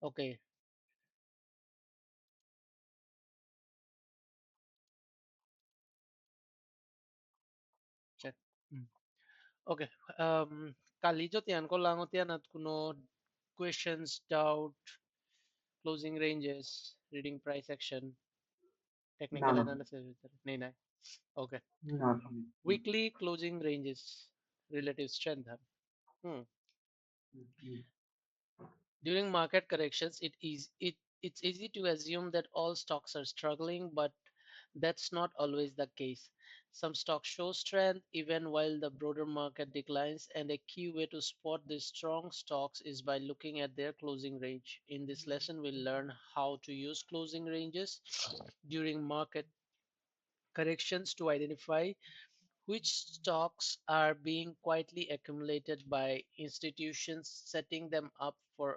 Okay, check. Mm. Okay. Kali jo tiyan ko lang tiyan at kuno questions, doubt, closing ranges, reading price action, না technical না analysis. नहीं नहीं. Okay. না শুনি Weekly closing ranges, relative strength. Hmm. During market corrections, it's easy to assume that all stocks are struggling, but that's not always the case. Some stocks show strength even while the broader market declines, and a key way to spot these strong stocks is by looking at their closing range. In this lesson, we'll learn how to use closing ranges during market corrections to identify which stocks are being quietly accumulated by institutions, setting them up for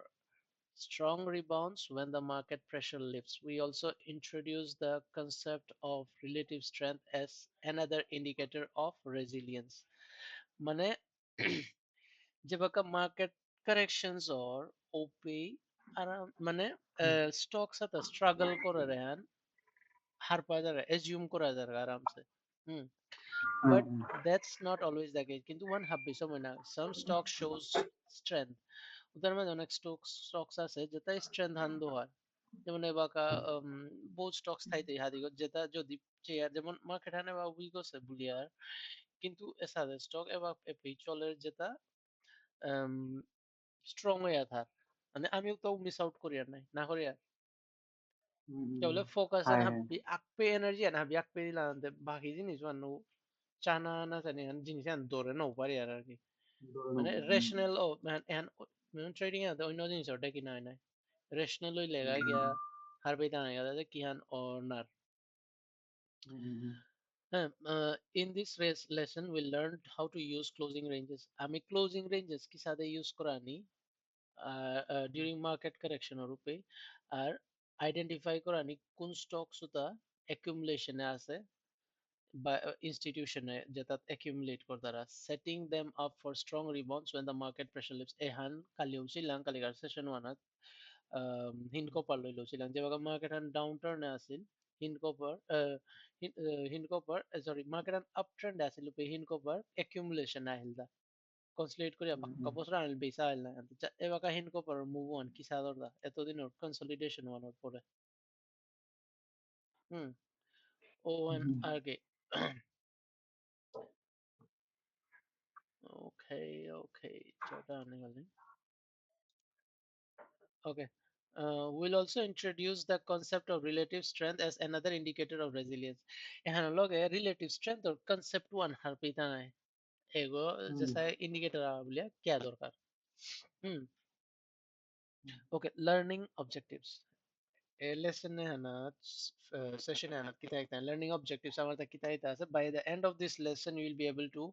strong rebounds when the market pressure lifts. We also introduce the concept of relative strength as another indicator of resilience. মানে যেভাবে market corrections or OP around মানে stocks সাথে struggle করে রেহান হার পাওয়া যাবে assume করা যাবে আরামসে হুম but that's not always the case কিন্তু one হাব্বি সময় না some stock shows strength ওদের মধ্যে অনেক স্টকস আছে যেটা স্ট্রেংথ হান্দ হয় যেমন এবাকা বহুত স্টকস থাইতে হাদিগত যেটা যদি চেয়ার যেমন মার্কেট হানে বা উইক আছে বুলিয়ার কিন্তু এসাদে স্টক এবার এপি চলে যেটা স্ট্রং হয়ে থাক মানে আমিও তো মিস আউট করি আর নাই না করি আর কেবল ফোকাস আন হাই হাই হাবি আকপে এনার্জি আন হাবি আকপে দিলাম বাকি জিনিস বানো চানা না জানি জিনিস আন ধরে নাও পারি আর কি ধরে মানে নেবো রেশনাল ও মানে ট্রেডিং এ অন্য জিনিস ওটা কি নাই নাই রেশনাল ওই লেগা গিয়া হার পেতা নাই গেছে কিহান অনার হ্যাঁ in this lesson we learned how to use closing ranges আমি closing ranges কি সাথে ইউজ করা নি during market correction রূপে আর আইডেন্টিফাই করা নি কোন স্টক সুতা accumulation এ আছে by institution যেটা accumulate করতারা setting them up for strong rebounds when the market pressure lifts এহান কালিও ছিলাম কালিকার সেশন ওয়ানত হিনকপার লইলো ছিলাম যেভাবে মার্কেট আন ডাউন টার্নে আছিল হিনকপার হিনকপার সরি মার্কেট আন আপ ট্রেন্ড আছিল হিনকপার accumulation আহিল দা কনসলিডেট করে পাক্কা বছর আনিল বেসা আইল না এবাকা হিনকপার মুভ অন কি সাদর দা এতদিনের কনসলিডেশন ওয়ানোর পরে হুম ও আর কি Okay, okay. Jordan, okay. We'll also introduce the concept of relative strength as another indicator of resilience. এখানে লগে relative strength or concept one হারপিতা নাই এগো জেসা indicator বলিয়া क्या দরকার হুম okay learning objectives a lesson এ হানা session এ হানা কিতা একটা learning objectives আমার তা কিতা এটা আছে by the end of this lesson you will be able to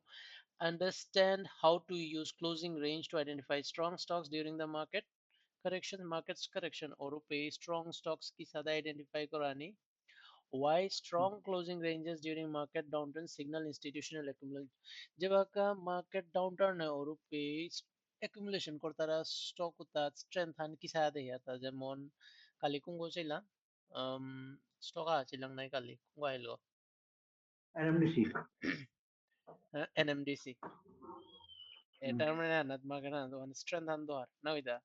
understand how to use closing range to identify strong stocks during the markets correction or pay strong stocks की सादा identify करानी why strong closing ranges during market downturn signal institutional accumulation जब आपका market downturn है और पे accumulation করতারা stock উতা strength হান কি সাদে ইয়াতা যেমন কালি কুঙ্গো ছিলাম stock ছিলাম নাই কালি কুঙ্গো আইলো এনএমডিসি NMDC এটার মানে না market হান strength হান দোয়ার না ওইটা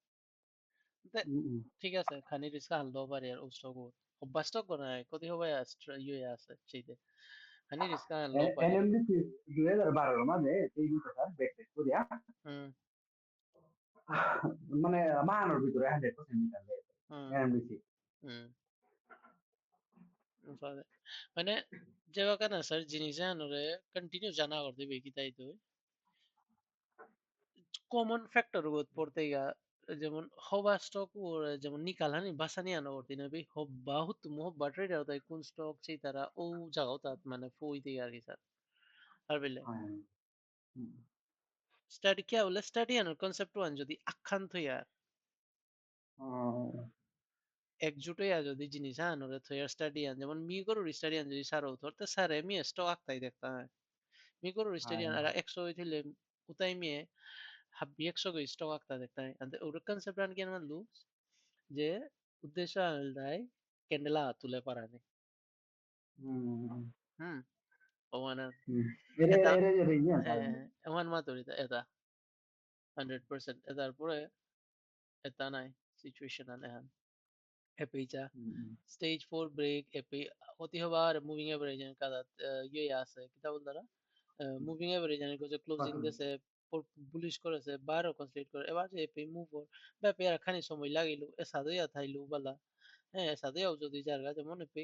ঠিক আছে খানি রিস্ক আনলো পারে আর স্টক অভ্যাসটা করে নাই কতি হবে ইয়ে আছে সেইতে খানি রিস্ক আনলো পারে এনএমডিসি 2012 মাঝে এই দুটো স্যার ব্যাকটেক করিয়া হুম মানে বাহানোর ভিতরে 100% নিতে হুম এনএমডিসি হুম বুঝলে? মানে যে না স্যার জিনিস আনরে কন্টিনিউ জানা করতে হবে কি তাই তো কমন ফ্যাক্টর গুলো পড়তে গা যেমন হবা স্টক যেমন নিকালানি বাসানি আনো করতে না বে হব্বা হুত মোহব্বা ট্রেডার তাই কোন স্টক সেই তারা ও জাগাও তাত মানে ফইতে আর কি স্যার আর বেলে হয় স্টাডি কে বলে স্টাডি আনোর কনসেপ্ট ওয়ান যদি আখ্যান্ত ইয়ার একজুট হইয়া যদি জিনিস আনোরে থইয়ার স্টাডি আন যেমন মি গরুর স্টাডি আন যদি সার উঠতে স্যারে মি স্টক আক্তাই দেখতা মি গরুর স্টাডি আন আর একশো হইলে উতাই মিয়ে হাব্বি একশো গই স্টক আক্তা দেখতা ওর কনসেপ্ট আন কি মানলু যে উদ্দেশ্য আনলদায় ক্যান্ডেলা তুলে পারানি হুম ও মানে এটা এর রিজন হ্যাঁ এমন মাতুরিতা এটা 100% তারপরে এটা নাই সিচুয়েশন আনে Epija. Stage 4 break epi hoti হবার মুভিং এভারেজ এর কাদা ইয়ে আছে কিতা বলতারা মুভিং এভারেজ এর যে ক্লোজিং দিছে পুলিশ করেছে 12 কনসিডার করে এবার যে এপি মুভ ব্যাপে আর খানি সময় লাগিল এ সাদইয়া থাইলু বালা হ্যাঁ সাদইয়াও যদি জায়গা যেমন এপি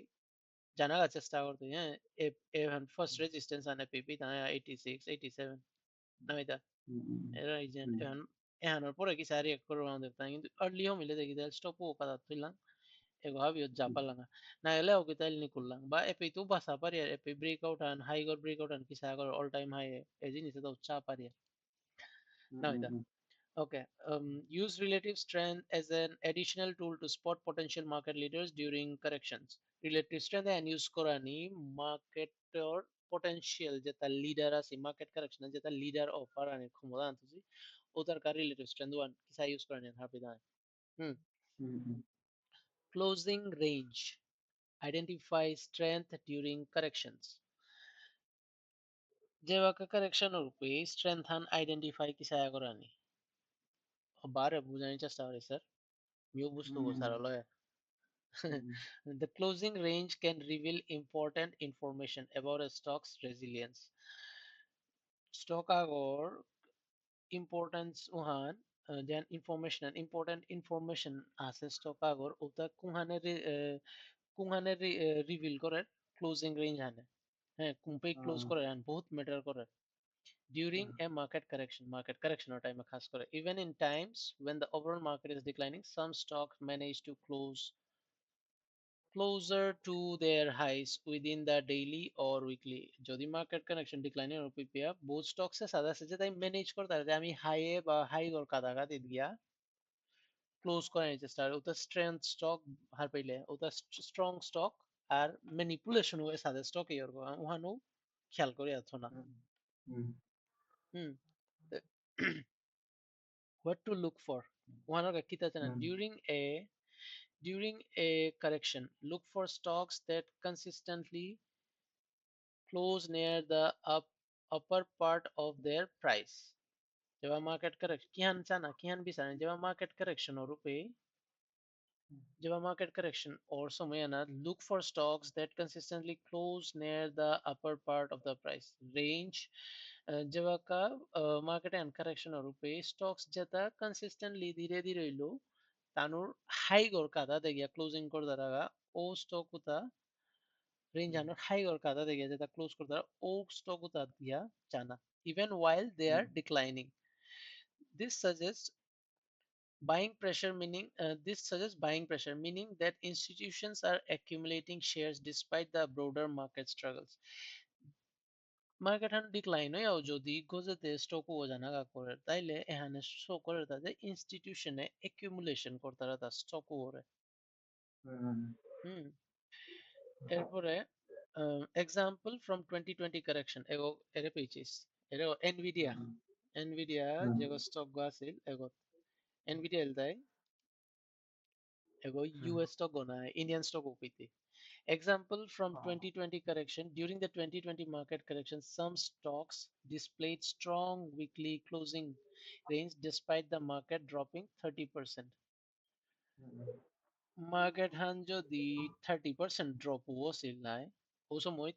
জানা চেষ্টা করতে হ্যাঁ এখন ফার্স্ট রেজিস্ট্যান্স আনে এপি তা 86 87 নামিতা এরা এখন এহানোর পরে কি সারি এক করে রাউন্ড দেখতাম কিন্তু আর্লিও মিলে দেখি তাহলে স্টপও কাদা তুইলাম ego habio japalanga na ele o kital ni kulang ba epi tu basa pari epi breakout and high gor breakout and kisa gor all time high e jini se to cha pari now ida okay use relative strength as an additional tool to spot potential market leaders during corrections relative strength and use korani market or potential jeta leader আছে market correction jeta leader offer ani ক্ষমতা আনতেছি ওটার কার relative strength one কিসা use করেন হাবি দায় হুম closing range identify strength during corrections. जेव्हा का correction होते strength han identify किसाया करानी बारे बुझाने चेष्टा करे सर मी बुझतो को सारा लो The closing range can reveal important information about a stock's resilience. Stock agor importance uhan then important information আছে stock agor ওটা কুহানে রিভিল করে ক্লোজিং রেঞ্জ আনে হ্যাঁ কুম্পে ক্লোজ করে আন বহুত ম্যাটার করে during a market correction or time khas kore even in times when the overall market is declining some stocks manage to close closer to their highs within the daily or weekly যদি market correction decline এর পিপিয়া both stocks এ সাদা সাজে তাই manage করতে পারে আমি high এ বা high গর কাদাগাতি দিয়া ক্লোজ করে নিতে স্টার ওটা স্ট্রেংথ স্টক হার পাইলে ওটা স্ট্রং স্টক আর ম্যানিপুলেশন হয়ে সাদা স্টক এর ওহানো খেয়াল করে আছো না হুম what to look for one of the during a correction look for stocks that consistently close near the upper part of their price जेव्हा market correction किहान चाना किहान भी चाना जेव्हा market correction और रुपए जेव्हा market correction or समयना look for stocks that consistently close near the upper part of the price range जेव्हा का market and correction और रुपए stocks যেটা consistently ধীরে ধীরে হইলো তানোর হাই গর কাদা দেখিয়া ক্লোজিং করে দাঁড়াগা ও স্টক উতা রেঞ্জ আনোর হাই গর কাদা দেখিয়া যেটা ক্লোজ করে দাঁড়া ও স্টক উতা দিয়া জানা even while they are declining this suggests buying pressure meaning that institutions are accumulating shares despite the broader market struggles market হান ডিক্লাইন হইয়াও যদি গজেতে স্টক ও জানা করে তাইলে এখানে শো করে তাদের ইনস্টিটিউশনে একিউমুলেশন করতারা তার স্টক ওরে হুম এরপরে এক্সাম্পল ফ্রম 2020 কারেকশন এগো এরে পেয়েছিস এরে এনভিডিয়া যেগো স্টক গো আছিল এগো এনভিডিয়া এলদাই এগো ইউএস স্টক গো না ইন্ডিয়ান স্টক ও পেতে example from 2020 correction during the 2020 market correction some stocks displayed strong weekly closing range despite the market dropping 30% market han যদি 30% drop was ও সময়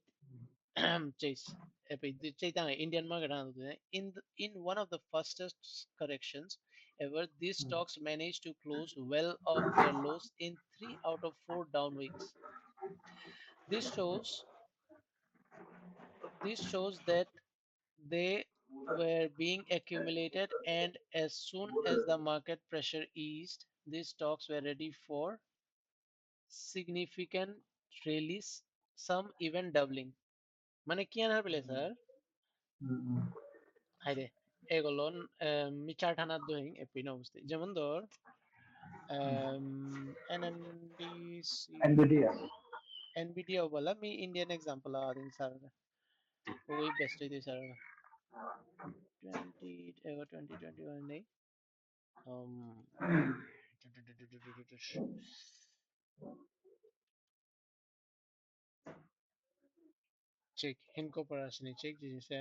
chase Indian market in one of the fastest corrections ever these stocks managed to close well off their lows in 3 out of 4 down weeks this shows this shows that they were being accumulated and as soon as the market pressure eased these stocks were ready for significant release some even doubling মানে কি আনার পেলে sir হাইরে এগুলো me chart আনার দহিং এপিন অবস্থা যেমন ধর এনএনডিসি এনবিডিও বলা মি ইন্ডিয়ান এক্সাম্পল আদিন স্যার ওই বেস্ট হইতে স্যার 20 2021 নেই চেক হিনকো পর আসেনি চেক জিনিসে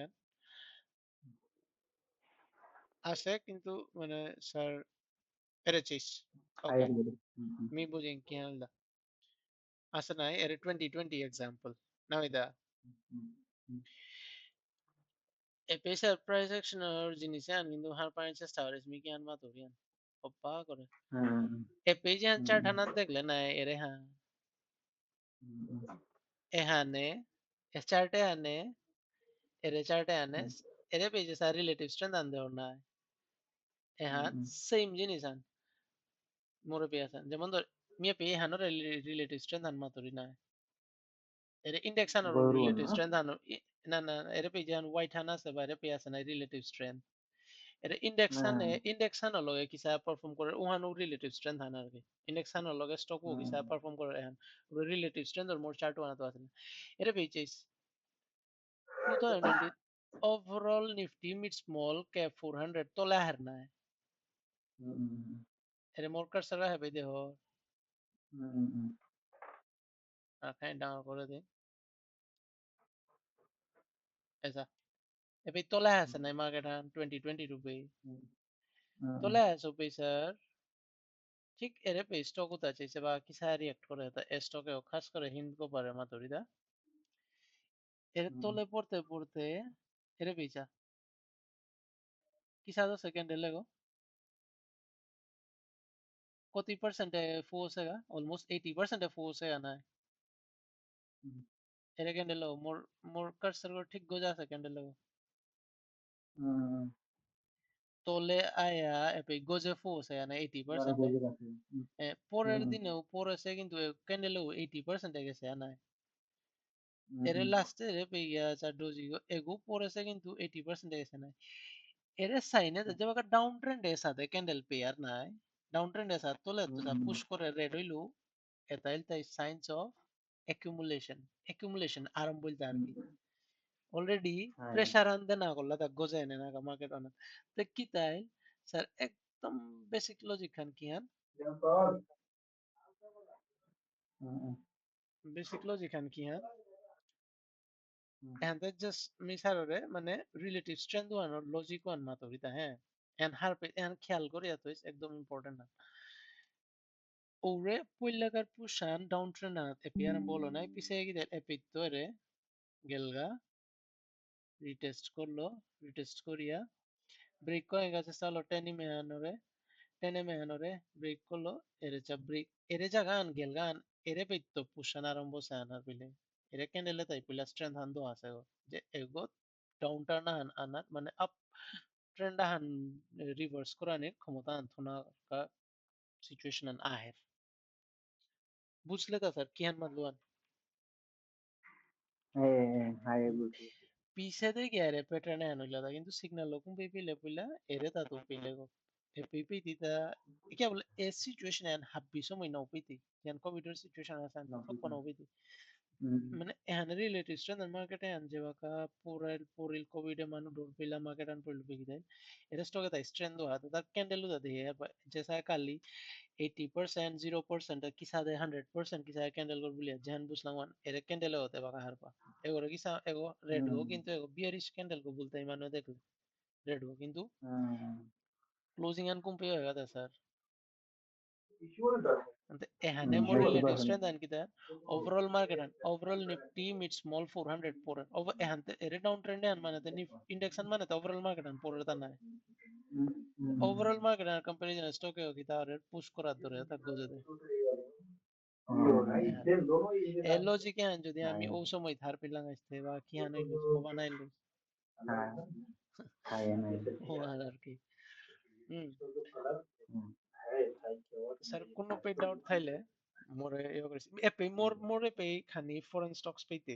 আছে কিন্তু মানে স্যার এরে চেস ওকে higher level. মি বুঝেন কি হল আছে নাই এর 2020 এক্সাম্পল নাও ইদা e pesa price action or জিনিসে আন কিন্তু হার পাইন চেষ্টা করে মি কি আন মা তোরিয়ান অপ্পা করে e পেজে আন চার্ট হানাত দেখলে না এরে হ্যাঁ এখানে চার্টে আনে এরে চার্টে আনে এরে পেজে স্যার রিলেটিভ স্ট্রেংথ আন দেওয়ার না এহান সেম জিনিস আন মোরে পেয়ে আছেন যেমন ধর মিয়া পেয়ে হানোর রিলেটিভ স্ট্রেংথ আন মাতুরি না এর index আনোর Goru relative na. Strength আনো না না এর পেয়ে আন হোয়াইট হান আছে বা এর পেয়ে আছে না রিলেটিভ স্ট্রেংথ এর ইন্ডেক্স হানোর লগে কিসা পারফর্ম করে ওহানো রিলেটিভ স্ট্রেংথ হান আর কি ইন্ডেক্স হানোর লগে স্টক ও কিসা পারফর্ম করে এহান রিলেটিভ স্ট্রেংথ ওর মোর চার্ট বানাতো আছে না এর পেয়ে চাইস 2020 overall nifty mid small cap 400 তোলা হার না এর মোর কারসার হবে দেহ খাই ডাউন করে দিই এসা এবার তোলা আছে না মার্কেট 2020 রুপি তোলা আছে স্যার ঠিক এর পে স্টক উতা চাইছে বা কিসা রিঅ্যাক্ট করে তা স্টকে খাস করে হিন্দ কো পারে মাতুরিদা এর তোলে পড়তে পড়তে এর বেচা কিসা দো সেকেন্ড লাগো কত পার্সেন্টে ফোসেগা অলমোস্ট 80% ফোসেগা না এর ক্যান্ডেল মোর মোর কারসার को ঠিক গোজা সেকেন্ড লাগো তোলে আয়া এপে গোজে ফোসেগা না 80% পরের দিনেও পরেছে কিন্তু ক্যান্ডেলও 80% গেছে না এর লাস্টে রে পেয়া চা ডোজি এগো পরেছে কিন্তু 80% গেছে না এর সাইনে जब अगर डाउन ट्रेंड ऐसा था कैंडल पेयर ना है डाउन ट्रेंड ऐसा तो ले तो पुश করে রেড হইলো এটা তাই সাইন্স অফ অ্যাকুমুলেশন আরাম বলতে আর কি অলরেডি প্রেসার আনতে না করলে তা গজে এনে না মার্কেট অনেক তো কি তাই স্যার একদম বেসিক লজিক খান কি হান বেসিক লজিক খান কি হান and that just মিসাররে মানে রিলেটিভ স্ট্রেংথ ওয়ান আর লজিক ওয়ান মাতরিতা হ্যাঁ এন্ড হারপে এন্ড খেয়াল করে এত একদম ইম্পর্টেন্ট না ওরে পইলাকার পুশান ডাউন ট্রেন্ড না এপিয়ার বলো নাই পিছে গিয়ে এপিত তো রে গেলগা রিটেস্ট করিয়া ব্রেক করে গেছে চালো টেনে মেহানোরে ব্রেক করলো এরে চা ব্রেক এরে জাগান গেলগান এরে পেতো পুশান আরম্ভ সানার বিলে এরে ক্যান্ডেলে তাই পিলা স্ট্রেংথ হান্দো আছে গো যে এগো ডাউন টার্ন আনার মানে আপ ট্রেন্ড হান রিভার্স করানোর ক্ষমতা আনথনা কা সিচুয়েশন আহের বুঝলে তা স্যার কি হান মানলুয়ান পিছে de gare pattern anulada কিন্তু signal लोगों पे भी लेपुला एरे ता तो पीले को ए पीपी तीता क्या बोले ए सिचुएशन एन हाबी सो महीना उपीती यान कोविड सिचुएशन आसान फक पना उपीती মানে এখানে রিলেটিভ স্ট্রেন্থ মার্কেটে আন যে বাকা পুরিল কোভিড এ মানু ডোর পিলা মার্কেট আন পড়ল বিকি দেয় এটা স্টকে তাই স্ট্রেন্থ হাতে তার ক্যান্ডেল দা দিয়ে जैसा কালি 80% 0% কিসা দে 100% কিসা ক্যান্ডেল কর বলিয়া জান বুঝলাম এর ক্যান্ডেল হতে বাকা হারপা এগোরে কিসা এগো রেড হো কিন্তু এগো বিয়ারিশ ক্যান্ডেল কো বলতে মানে দেখলে রেড হো কিন্তু ক্লোজিং আন কম পে হয়ে গেছে স্যার এখানে মোর রিলেটিভ স্ট্রেংথ আন কিতা ওভারঅল নিফটি মিড স্মল 400 পরে ওভার এখানে এর ডাউন ট্রেন্ড আন মানে ইন্ডেক্স আন মানে ওভারঅল মার্কেট আন পরে তা না ওভারঅল মার্কেট আন কম্পারিজন স্টকে কিতা আর পুশ করার ধরে তা গজে দেয় এই লজিকে আন যদি আমি ও সময় ধার পেলাম আসতে বা কি আনাইলো কবা নাইলো ও আর কি হুম স্যার কোনো পে ডাউট থাইলে মোরে ইয়ে করিস এপে মোরে পে খানি ফরেন স্টকস পেইতে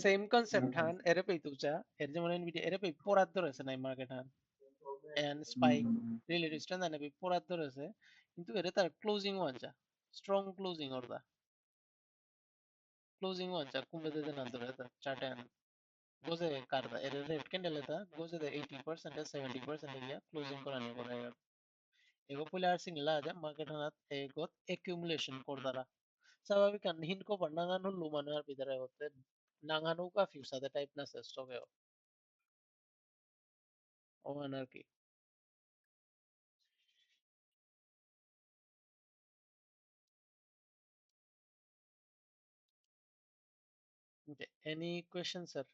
সেম কনসেপ্ট হান এরে পে তুচা এর যেমন এনভিডিয়া এরে পে পরাত ধরেছে নাই মার্কেট হান এন্ড স্পাইক রিলেটিভ স্ট্রেংথ আনে পে পরাত ধরেছে কিন্তু এরে তার ক্লোজিং ওয়ানচা স্ট্রং ক্লোজিং ওরদা ক্লোজিং ওয়ানচা কুম্বে দে না ধরে তা চার্টে আন গোজে কারদা এর রেড ক্যান্ডেল এটা গোজে দে 80% 70% গিয়া ক্লোজিং করানি করে ego pular singla aja market hanat egot accumulation kordara स्वाभाविक Hindko भन्नागानो लुमानो bidare hote nangano ka fusa the type na sesto geo o anarchy. Okay. Any questions, sir?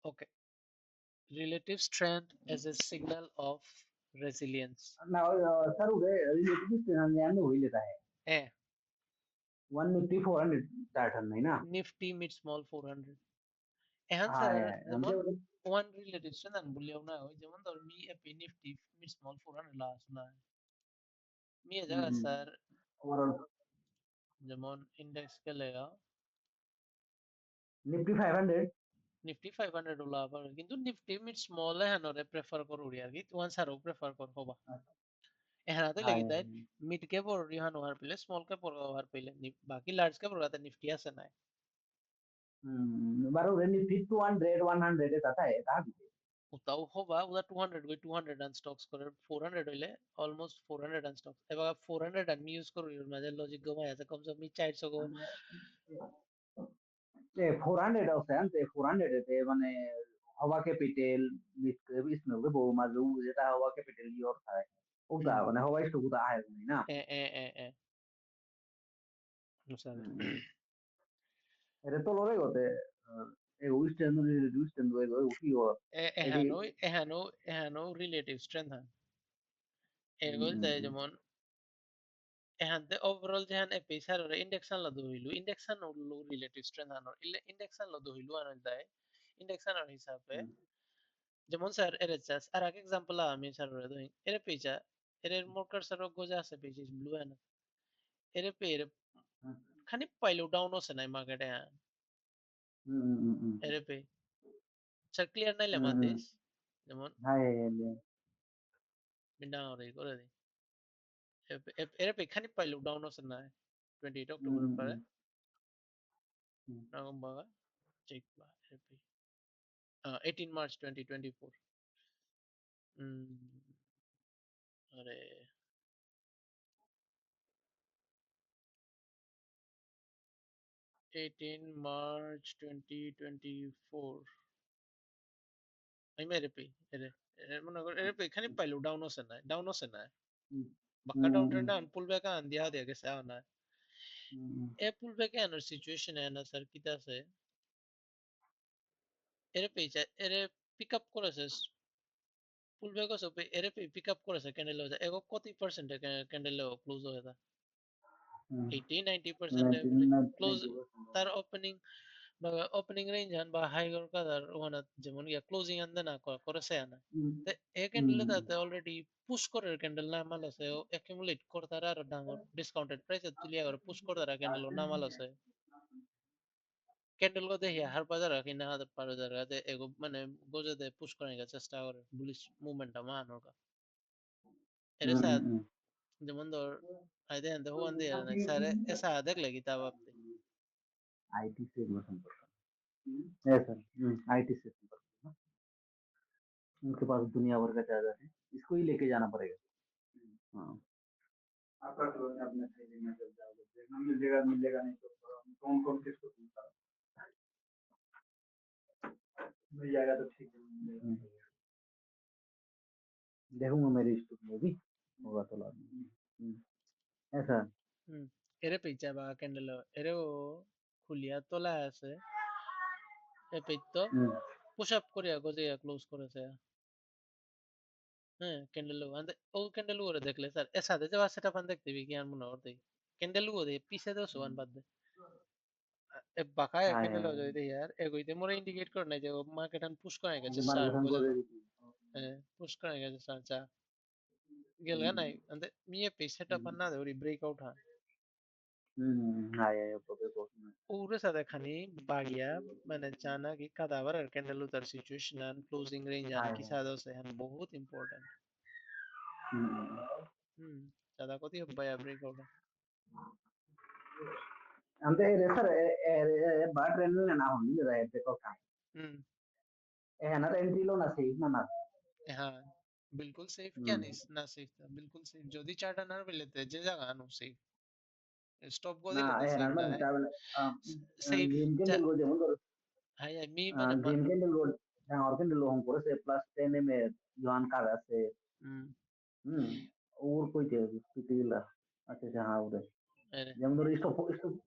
Okay. Relative strength as a signal of resilience. Now, sir, relatively हम हो ही लेता है Eh, 150 400 pattern नहीं ना Nifty mid small 400. Ehan हाँ sir, यार हम যেমন तो one relative strength and bullion না হয় যেমন ধর মি এপি Nifty mid small 400 last না মি এ জায়গা স্যার और যেমন index কে লেগা निफ्टी 500 Nifty 500 ওলা আবার কিন্তু Nifty mid small এহানরে প্রেফার করুরি আর কি ওয়ান সারও প্রেফার কর হবা এহানাতে हाँ লাগি यार দেয় মিড কে বড় রিহান ওভার পেলে স্মল কে বড় ওভার পেলে বাকি লার্জ কে বড় নিফটি আছে না बारो निफ्टी 200 100 এটা তাই তা उताऊ होगा उधर 200 गई 200 रन स्टॉक्स करे 400 होइले ऑलमोस्ट 400 रन स्टॉक्स एबा 400 रन मी यूज करो यूर मजे लॉजिक गमा ऐसा कम से कम 400 को ते 400 আছে ते 400 তে মানে হওয়া ক্যাপিটাল इसमें वो माजू যেটা হওয়া ক্যাপিটাল ইওর থাকে ওটা মানে হওয়া স্টক আয় না ए नुकसान এটা তো লড়াই হতে এই ওয়েস্টার্ন ওয়েস্টার্ন কি ও এটি এহানো রিলেটিভ স্ট্রেংথ হ্যাঁ এগুল দেয় যেমন এহানতে ওভারঅল যেহান এ পেসার ইন্ডেক্স আন লদু হইলু ইন্ডেক্স আন লো রিলেটিভ স্ট্রেংথ আনো ইন্ডেক্স আন লদু হইলু আনো দেয় ইন্ডেক্স আনার হিসাবে যেমন স্যার এর চাস আর এক এক্সাম্পল আমি স্যার দই এর পেজা এর মোরকার স্যার গোজা আছে পেজ ব্লু এন এর পে এর খানি পাইলো ডাউন আছে নাই মার্কেটে এর পে স্যার ক্লিয়ার নাইলে মাতিস যেমন বিন্ডা করে করে দি এর পে খানি পাইলো ডাউন আছে না 28 অক্টোবর পরে নাগম বাগা চেক বা এর পে 18 মার্চ 2024 আরে 18 মার্চ 2024 আমি এর পে এর মনে কর এর পে খানি পাইলো ডাউন আছে না bakka downtrend and pullback and dia gese ana e pullback and situation ana sir kita আছে এর পেছে এর পিক আপ করেছে pullback আছে এর পিক আপ করেছে ক্যান্ডেল হয়ে এগো কত পার্সেন্ট ক্যান্ডেল ক্লোজ হয়ে 80 90% ক্লোজ তার ওপেনিং বা ওপেনিং রেঞ্জ আন বা হাইগার কাদার ওখানে যেমন ইয়া ক্লোজিং আন দেনা করেছে আনা এ ক্যান্ডেল তাতে অলরেডি পুশ করে ক্যান্ডেল নামাল আছে অ্যাকুমুলেট করতারা আর ডাঙর ডিসকাউন্টেড প্রাইসে তুলিয়া করে পুশ করতারা ক্যান্ডেল নামাল আছে ক্যান্ডেল को देखिए हर बाजार किना हाथ पर जगह ते एगो माने गोजे दे पुश करने का चेष्टा करे बुलिश मूवमेंट मान होगा এর সাথে যেমন ধর আইদে আনতে হুয়ান দিয়ে না স্যার এসা দেখ লাগি তা ভাবতে आईटी से संपर्क है सर आईटी से संपर्क उनके पास दुनिया भर का चार्जर है इसको ही लेके जाना पड़ेगा हाँ आपका तो अपने थैली में जब जाओगे देखना मिलेगा मिलेगा नहीं तो कौन कौन किसको पूछता मिल जाएगा तो ठीक है देखूंगा मेरे स्टोर में भी होगा तो ला ऐसा এরে পেইচা বা ক্যান্ডেল এরেও খুলিয়া তোলা আছে এ পেইতো পুশ আপ করিয়া গজে ক্লোজ করেছে হ্যাঁ ক্যান্ডেল আনতে ও ক্যান্ডেল করে দেখলে স্যার এর সাথে যে সেটা পান দেখতে কি আর মনে করতে ক্যান্ডেল করে পিছে দাও সোয়ান বাদ দে এ বাকায় हाँ ক্যান্ডেল यार হয়ে যায় ইয়ার এগোইতে মোরে ইন্ডিকেট করে নাই যে মার্কেট আন পুশ করে গেছে दिमाग স্যার गठन গজে कर देगी পুশ করে গেছে স্যার চা গেল নাই আনতে মিয়ে পেছে সেটা পান না দেউরি ব্রেকআউট হ্যাঁ हाँ यार तो Ure sa dekhani bagia মানে জানা কি কাদাবার আর ক্যান্ডেল উতার সিচুয়েশন আর ক্লোজিং রেঞ্জ আন हाँ কি यार সাদা সে হ্যাঁ বহুত ইম্পর্টেন্ট হুম সাদা কতি হবে breakout Ante sir ba trend na hon ni ra te ko ka. हम्म Na entry lo na save na na. हाँ बिल्कुल सेफ क्या Hmm. नहीं ना सेफ था बिल्कुल सेफ जो दी चार्टर ना पे लेते जे जगह नो सेफ स्टॉप को Na दिले तो सेफ normal ना है travel safe game kendel go jemon kor हाँ यार मी माने game kendel go or kendel lo hon kore se plus 10 me joan ka আছে हम्म হুম ওর কইতে পিটিলা আচ্ছা আচ্ছা হ্যাঁ ওরে अरे যেমন ধরো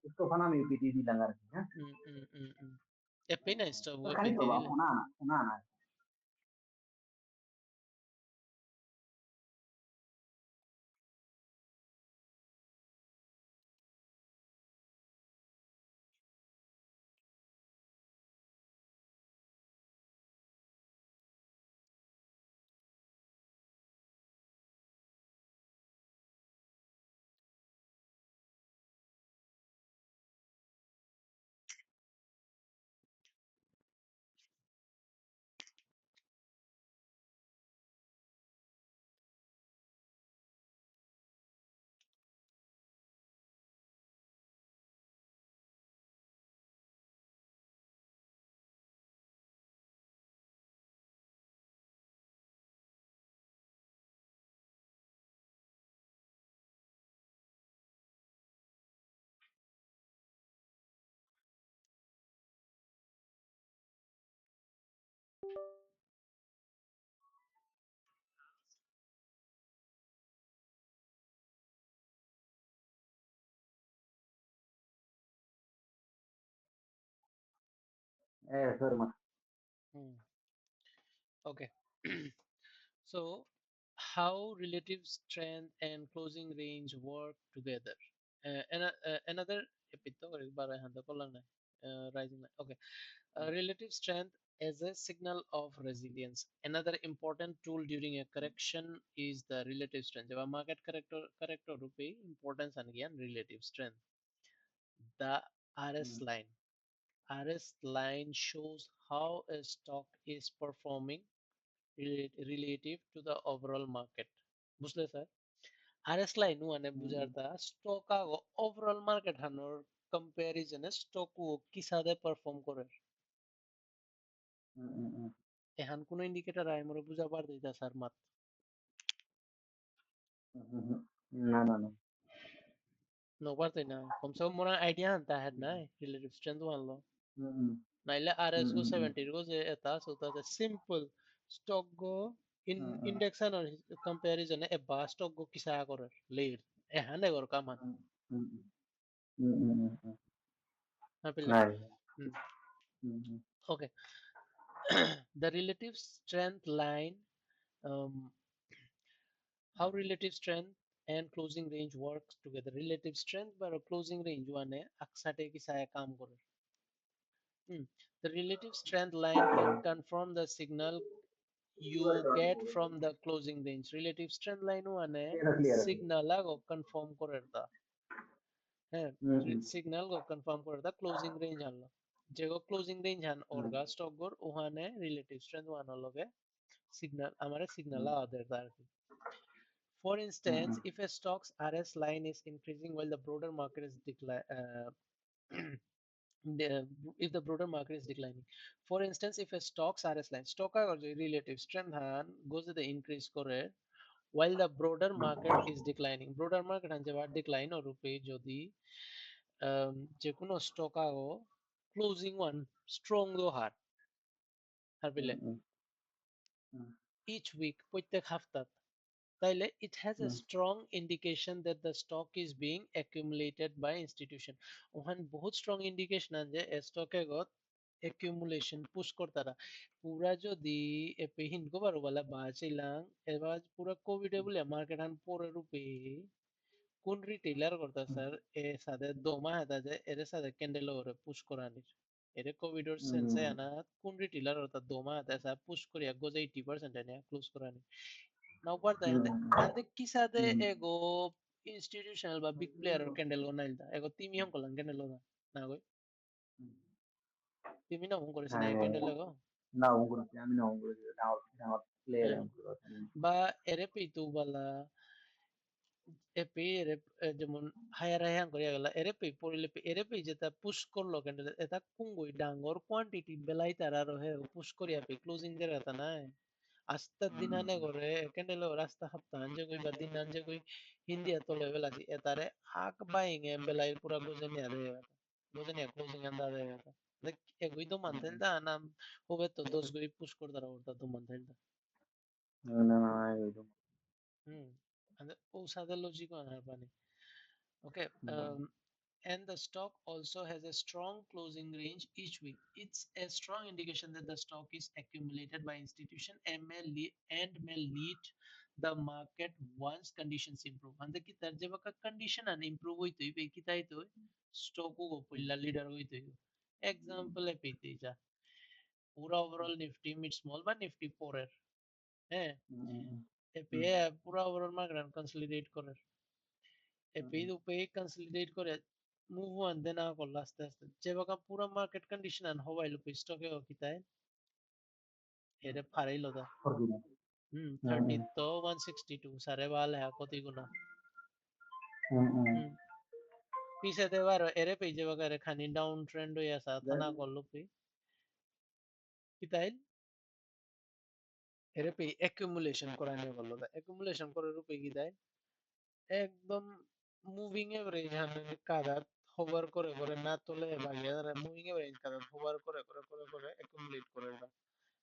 ইস্তফা নামে পিটি দিলাম আর কি হ্যাঁ ये पे ना स्टॉप তোর को খালি पे दे করবা दिले শোনা না শোনা না স্যার মা okay so how relative strength and closing range work together another episode rising line. Okay. Relative strength as a signal of resilience. Another important tool during a correction is the relative strength. जब market corrector रुपए importance and again relative strength. The RS line. RS line shows how a stock is performing relative to the overall market. বুঝলে sir RS line মানে বুঝারটা stock আগো overall market হানোর comparison এ stock ও কি সাথে perform করে এহান কোন indicator আয় মোরে বুঝা পার দিতা স্যার মাত না না না no পারতে না কমসে কম মোরা আইডিয়া আনতা had নাই relative strength আনলো নাইলে RS go 70 go যে এটা সোতা যে simple stock go in index and comparison এ বা stock go কিসা করে lead এহান এগর কামান হাপিলে নাই okay the relative strength line um, how relative strength and closing range works together relative strength বা closing range মানে একসাথে কিসায় কাম করে the relative strength line can confirm the signal you get from the closing range relative strength line মানে এটা clear আছে signal আগো confirm করে দা হ্যাঁ signal গো confirm করে দা closing range আনলো যেগো closing range হান orga stock গর ওখানে relative strength ওয়ান লগে signal আমারে signal আদের দা আর কি For instance, if a stock's RS line is increasing while the broader market is if the broader market is declining. For instance, if a stock's RS line, stock or relative strength goes to the increase করে while the broader market is declining. Broader market Han যেবার decline or রূপে যদি যে কোনো stock আগো closing one strong দো হার পেলে each week প্রত্যেক হাফতাত তাইলে it has a strong indication that the stock is being accumulated by institution ওখান বহুত strong indication আছে stock এগত accumulation push করতারা পুরা যদি এপে হিনকো পারো বলা বাঁচিলাম এবার পুরা কোভিড এ বলে মার্কেট হান পরে রূপে কোন রিটেইলার করতা স্যার এ সাথে দোমা হাতা যে এর সাথে ক্যান্ডেল ওরে পুশ করানির এর কোভিড ওর সেন্সে আনা কোন রিটেইলার ওটা দোমা হাতা সা পুশ করিয়া গোজে 80% এনে ক্লোজ করানি নাও পারতা এন্ড কিসাতে এগো institutional বা big player or candle go nailda ego timi hom kolan candle go na goi timi na hom করেছ না candle go না ওগুলো আমি না ওগুলো ডাঙর ডাঙর প্লেয়ার হ্যাঁ ওগুলো বা এরে পিতু বলা এপি যেমন হায়ার হায়ার করিয়া গেল এরেপি পড়িলে এরেপি যেটা পুশ করলো ক্যান্ডেল এটা কুঙ্গুই ডাঙ্গর কোয়ান্টিটি বেলাই তারা রহে পুশ করিয়া পি ক্লোজিং দের এটা নাই আস্তা দিনানে করে ক্যান্ডেল রাস্তা হাপ্তা আনজে কই বা দিন আনজে কই হিন্দিয়া তোলে বেলাছি এতারে আক বাইং এ বেলাই পুরা গোজেনিয়া ক্লোজিং আন্দা দে দেখ এগুই তো মানতেন দা নাম হবে তো দোষ গই পুশ করতারা ওটা তো মানতেন দা No, no, no, একদম। হুম ও সাদা লজিক আনার পানি okay hmm, and the stock also has a strong closing range each week. It's a strong indication that the stock is accumulated by institution and may lead the market once conditions improve. And the kitar jeba ka condition and improve hoy tui be kitai to stock ko pulla leader hoy tui. Example e pete ja. Pura overall nifty mid small but nifty poorer. Eh, hmm, e pe hmm, pura overall market consolidate করে হুম, পেয়ে consolidate করে move on দেন করলো আস্তে আস্তে যে বাকা পুরো market condition আন হবাইল স্টকে কিতায় হুম, এরে ফারাইল দা ফরচুনা। 30 হুম, তো 162 সারে বাল হ্যাঁ কতি গুনা হুম, হুম, হুম পিছে দেবার এরে পেয়ে যে বাকা এরে খানি ডাউন ট্রেন্ড হই আসা দেন, থানা করলো পে কিতাইল এরে পেয়ে অ্যাকুমুলেশন করা নিয়ে করলো দা অ্যাকুমুলেশন করে রূপে কিতায় একদম মুভিং এভারেজ হানে কাদাত হোভার করে করে না তোলে ভাগিয়ে মুভিং এভারেজ কাদাত হোভার করে করে করে করে অ্যাকুমুলেট করে